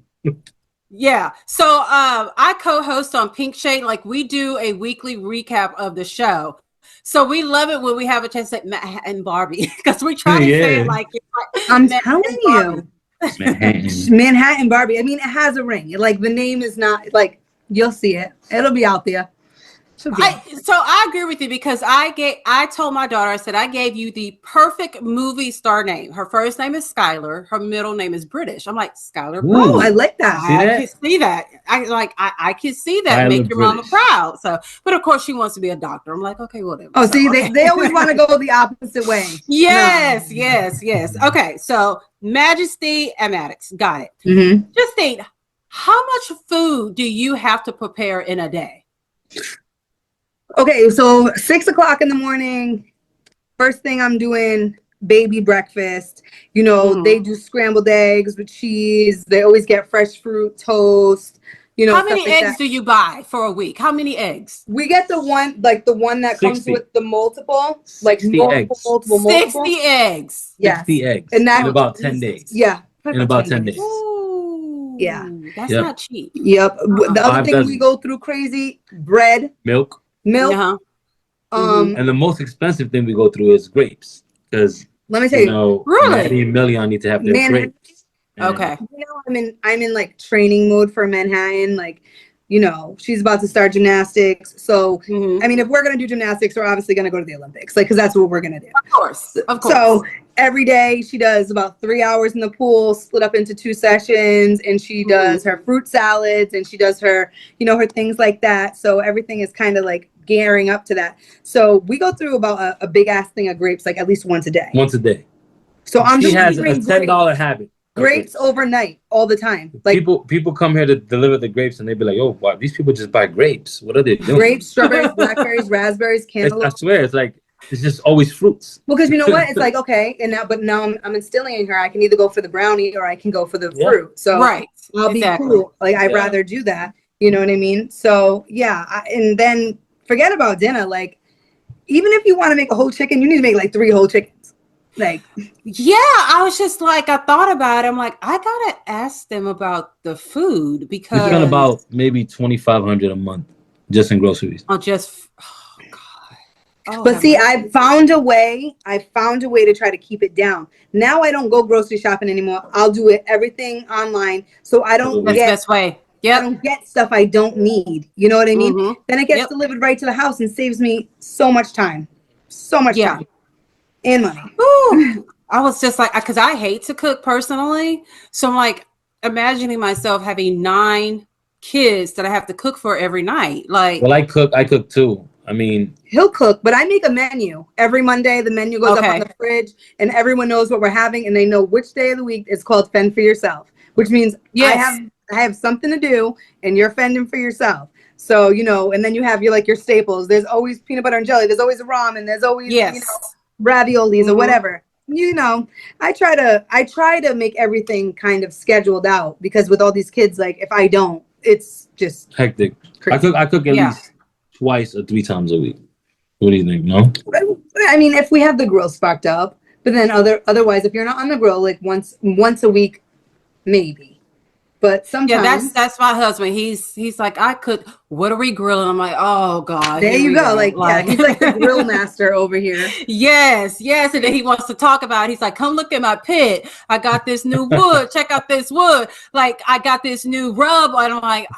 Yeah. So I co-host on Pink Shade. Like we do a weekly recap of the show. So we love it when we have a chance to say Manhattan Barbie because we try to say it like it's like I'm Manhattan telling Barbie. you, Manhattan Barbie. I mean, it has a ring. Like the name is not like you'll see it. It'll be out there. So I agree with you because I told my daughter, I said, I gave you the perfect movie star name. Her first name is Skylar. Her middle name is British. I'm like, Skylar British. Oh, I like that. I can see that. I can see that. Make your mama proud. So, but of course she wants to be a doctor. I'm like, okay, whatever. Oh, see, they always want to go the opposite way. Yes. Okay, so Majesty and Maddox, got it. Mm-hmm. Justine, how much food do you have to prepare in a day? Okay, so 6 o'clock in the morning, first thing I'm doing, baby breakfast. They do scrambled eggs with cheese. They always get fresh fruit, toast. How many eggs do you buy for a week? How many eggs? We get the one that 60. comes with the multiple, like 60 multiple. 60 eggs. Yes. 60 eggs. And that in about 10 days. Yeah. In about 10 days. Ooh, yeah. That's not cheap. Yep. The other 5 thing dozen. we go through crazy, bread, milk. Uh-huh. And the most expensive thing we go through is grapes. Because let me tell you, Maddie and Million need to have their grapes. Okay. I'm in like training mode for Manhattan. Like, she's about to start gymnastics. So, I mean, if we're going to do gymnastics, we're obviously going to go to the Olympics. Like, because that's what we're going to do. Of course. So every day she does about 3 hours in the pool, split up into 2 sessions. And she does her fruit salads and she does her, her things like that. So everything is kind of like gearing up to that. So we go through about a big ass thing of grapes, like at least once a day. So she has a $10 habit. Grapes overnight all the time. Like people come here to deliver the grapes and they be like, "Oh, wow, these people just buy grapes. What are they doing?" Grapes, strawberries, blackberries, raspberries, cantaloupe. I swear, it's like it's just always fruits. Well, because you know what, it's like okay, and now I'm instilling in her. I can either go for the brownie or I can go for the fruit. So I'll be cool. Like I'd rather do that. You know what I mean? So yeah, and then forget about dinner. Like even if you want to make a whole chicken, you need to make like 3 whole chickens. Like, yeah, I was just like, I thought about it. I'm like, I gotta ask them about the food because we spend about maybe $2,500 a month just in groceries. Oh God. But see, I found a way to try to keep it down. Now I don't go grocery shopping anymore. I'll do everything online, so I don't That's the best way. I don't get stuff I don't need. You know what I mean? Then it gets delivered right to the house and saves me so much time. Time. And money. Ooh, I was just like, because I hate to cook personally. So I'm like imagining myself having 9 kids that I have to cook for every night. Like, well, I cook too. I mean, he'll cook, but I make a menu every Monday. The menu goes up on the fridge, and everyone knows what we're having, and they know which day of the week it's called Fend for Yourself, which means I have something to do, and you're fending for yourself. So and then you have your staples. There's always peanut butter and jelly. There's always ramen. There's always raviolis or whatever. I try to make everything kind of scheduled out because with all these kids, like if I don't, it's just hectic. Crazy. I cook at least 2 or 3 times a week. What do you think? No? I mean, if we have the grill sparked up, but then otherwise, if you're not on the grill, like once a week, maybe. But sometimes that's my husband. He's like, I could. What are we grilling? I'm like, oh God. There you go. Like he's like the grill master over here. Yes. And then he wants to talk about it. He's like, come look at my pit. I got this new wood. Check out this wood. Like I got this new rub. And I'm like,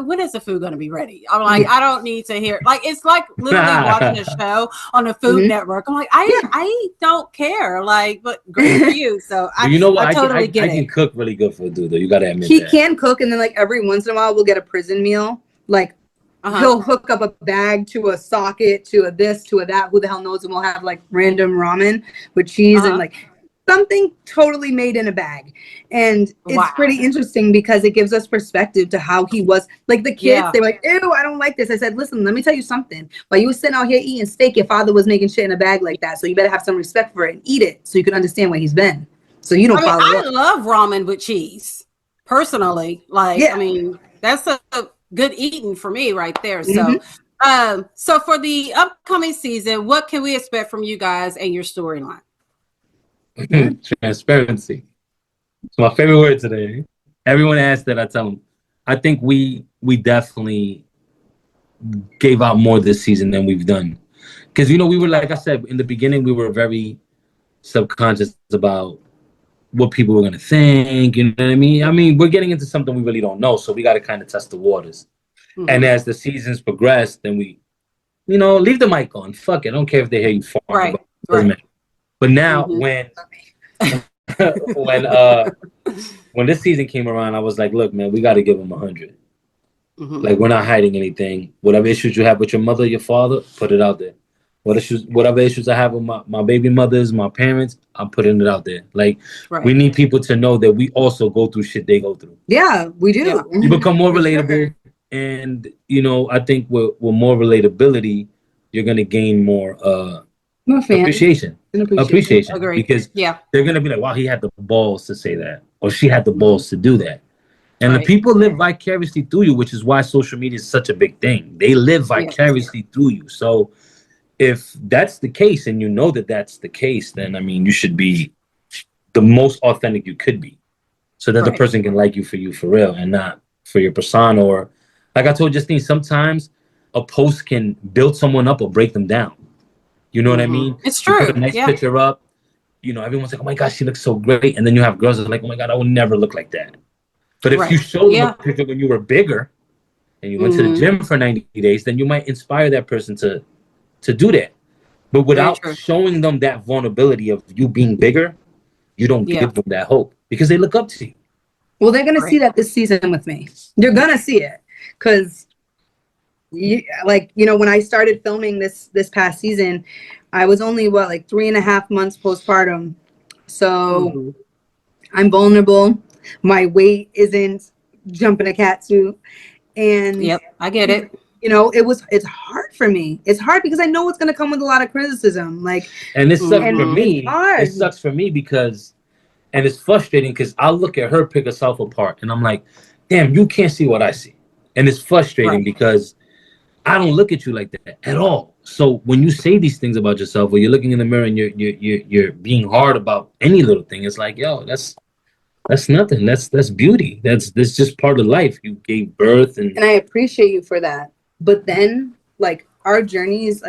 when is the food gonna be ready? I'm like, I don't need to hear. Like it's like literally watching a show on the Food Network. I'm like, I don't care. Like, but great for you. So I totally get it. I can cook really good for a dude though. You gotta admit he can cook, and then like every once in a while we'll get a prison meal. Like he'll hook up a bag to a socket to a this to a that. Who the hell knows? And we'll have like random ramen with cheese and like something totally made in a bag. And it's pretty interesting because it gives us perspective to how he was. Like the kids, they're like, ew, I don't like this. I said, listen, let me tell you something. While you were sitting out here eating steak, your father was making shit in a bag like that. So you better have some respect for it and eat it so you can understand where he's been. So you don't follow up. I love ramen with cheese. Personally, like I mean, that's a good eating for me right there. So So for the upcoming season, what can we expect from you guys and your storyline? Transparency. It's my favorite word today. Everyone asks that, I tell them. I think we definitely gave out more this season than we've done. Because, we were, like I said, in the beginning, we were very subconscious about what people were going to think. You know what I mean? I mean, we're getting into something we really don't know, so we got to kind of test the waters. Mm-hmm. And as the seasons progress, then we, leave the mic on. Fuck it. I don't care if they hear you farm. Right. But now when this season came around, I was like, look, man, we got to give them 100. Like, we're not hiding anything. Whatever issues you have with your mother, your father, put it out there. Whatever issues I have with my baby mothers, my parents, I'm putting it out there. Like, we need people to know that we also go through shit they go through. Yeah, we do. Yeah. You become more relatable. Sure. And, I think with more relatability, you're going to gain more appreciation. Appreciation. Because they're going to be like, wow, he had the balls to say that. Or she had the balls to do that. And the people live vicariously through you, which is why social media is such a big thing. They live vicariously through you. So if that's the case and you know that that's the case, then, I mean, you should be the most authentic you could be so that the person can like you for real and not for your persona. Or, like I told Justine, sometimes a post can build someone up or break them down. You know what I mean? It's true. You put a nice picture up. Everyone's like, oh, my gosh, she looks so great. And then you have girls that are like, oh, my God, I would never look like that. But if you show them a picture when you were bigger and you went to the gym for 90 days, then you might inspire that person to do that. But without showing them that vulnerability of you being bigger, you don't give them that hope because they look up to you. Well, they're going to see that this season with me. They're going to see it because, when I started filming this past season, I was only, 3.5 months postpartum. So I'm vulnerable. My weight isn't jumping a cat suit. And I get it. It's hard for me. It's hard because I know it's going to come with a lot of criticism. And it sucks for me. It sucks for me because, and it's frustrating because I'll look at her pick herself apart and I'm like, damn, you can't see what I see. And it's frustrating because I don't look at you like that at all. So when you say these things about yourself or you're looking in the mirror and you're being hard about any little thing, it's like, yo, that's nothing. That's beauty. That's just part of life. You gave birth and I appreciate you for that. But then our journeys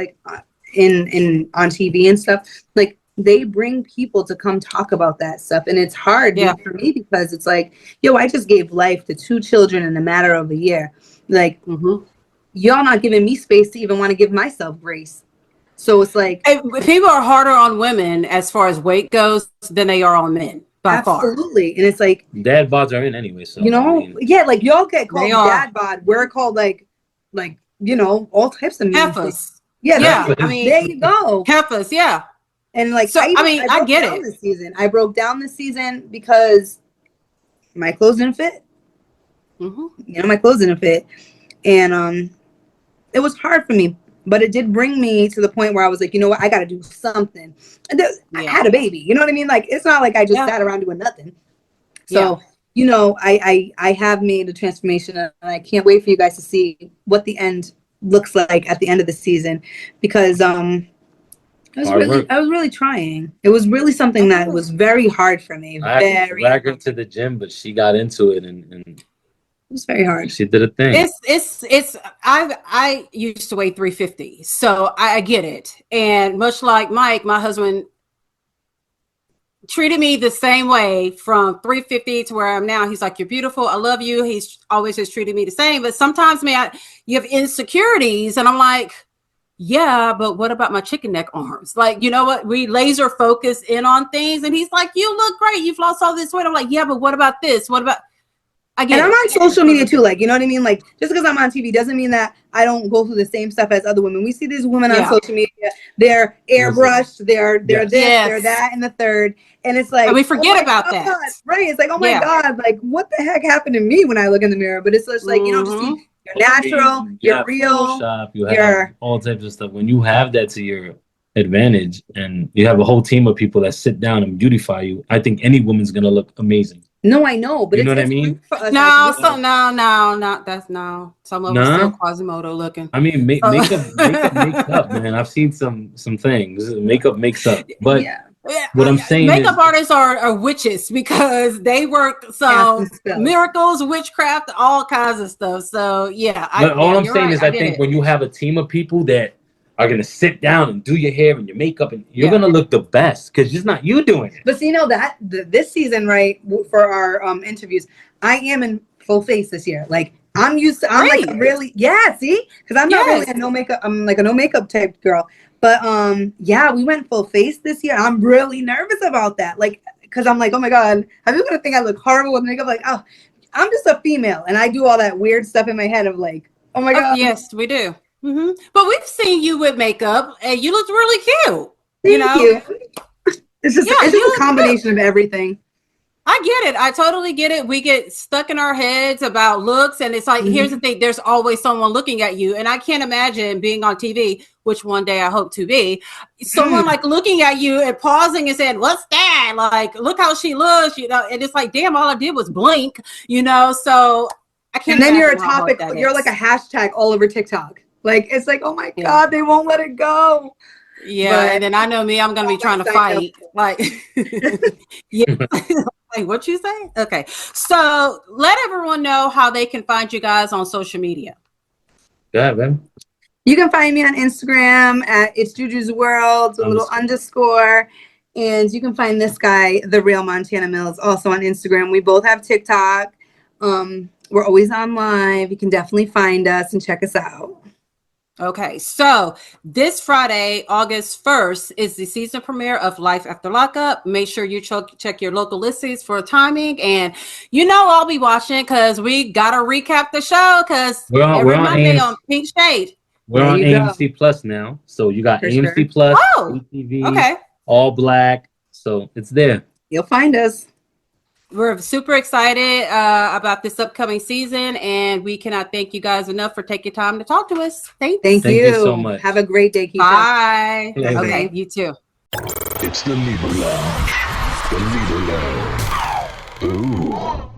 in on TV and stuff, they bring people to come talk about that stuff. And it's hard for me because it's like, yo, I just gave life to 2 children in a matter of a year. Y'all not giving me space to even want to give myself grace. So it's like people are harder on women as far as weight goes than they are on men. Absolutely. And it's like dad bods are in anyway. So y'all get called dad bod. We're called all types of heifers. Yeah. I mean, there you go. Heifers, yeah. And I get it. This season. I broke down this season because my clothes didn't fit. My clothes didn't fit. And it was hard for me. But it did bring me to the point where I was like, you know what? I got to do something. And I had a baby. You know what I mean? It's not like I just sat around doing nothing. So, I have made a transformation. And I can't wait for you guys to see what the end looks like at the end of the season. Because I was really trying. It was really something that was very hard for me. I had to drag her to the gym, but she got into it and it was very hard. She did a thing. I used to weigh 350, so I get it. And much like Mike, my husband treated me the same way from 350 to where I am now. He's like, you're beautiful. I love you. He's always just treated me the same. But sometimes, you have insecurities, and I'm like, yeah, but what about my chicken neck arms? You know what? We laser focus in on things, and he's like, you look great. You've lost all this weight. I'm like, yeah, but what about this? What about? And I'm on social media too, you know what I mean? Just because I'm on TV doesn't mean that I don't go through the same stuff as other women. We see these women on social media, they're airbrushed, they're this, they're that, and the third. And it's like, and we forget about that. Right. It's like, oh my God, what the heck happened to me when I look in the mirror? But it's just just you're natural, you're real. You have all types of stuff. When you have that to your advantage and you have a whole team of people that sit down and beautify you, I think any woman's going to look amazing. No, I know, but You know it's what I mean? cute for us No, as so women. not that's no. Some of them still Nah. Quasimodo looking. I mean, So- makeup makes up, man. I've seen some things. Makeup makes up. But Yeah. what I'm saying Makeup is, artists are witches because they work Cast some and spells. miracles, witchcraft, all kinds of stuff. So yeah, but all I'm you're saying right. is, I I did think it. when you have a team of people that are gonna sit down and do your hair and your makeup, and you're Yeah. gonna look the best because it's not you doing it. But see, this season, right, for our interviews, I am in full face this year. Like I'm used to, I'm like Great. really, yeah, see, because I'm not really a no makeup. I'm like a no makeup type girl. But yeah, we went full face this year. I'm really nervous about that. Like, because I'm like, oh my god, are people gonna think I look horrible with makeup? Like, oh, I'm just a female, and I do all that weird stuff in my head of like, oh my god. Yes, we do. But we've seen you with makeup, and you look really cute. Thank you. It's just Yeah, it's you just a look combination of everything. I get it. I totally get it. We get stuck in our heads about looks, and it's like, here's the thing: there's always someone looking at you, and I can't imagine being on TV, which one day I hope to be. Someone like looking at you and pausing and saying, "What's that?" Like, look how she looks, and it's like, damn, all I did was blink, So I can't. And then you're a imagine how hard topic. that You're is. like a hashtag all over TikTok. Like it's like, oh my Yeah. god, they won't let it go. Yeah, But and then I know me, I'm gonna be trying to fight. Like, yeah. Like, what you say? Okay, so let everyone know how they can find you guys on social media. Yeah, man. You can find me on Instagram at It's Juju's World, a little underscore. And you can find this guy, The Real Montana Mills, also on Instagram. We both have TikTok. We're always on live. You can definitely find us and check us out. Okay, so this Friday, August 1st, is the season premiere of Life After Lockup. Make sure you check your local listings for timing. And I'll be watching because we got to recap the show because every Monday on Pink Shade. We're on AMC Plus now. So you got AMC Plus, ATV, okay. All Black. So it's there. You'll find us. We're super excited about this upcoming season, and we cannot thank you guys enough for taking time to talk to us. Thank you so much. Have a great day, Keisha. Bye. Bye. Okay, you too. It's the Libra Lounge. The Libra Lounge. Ooh.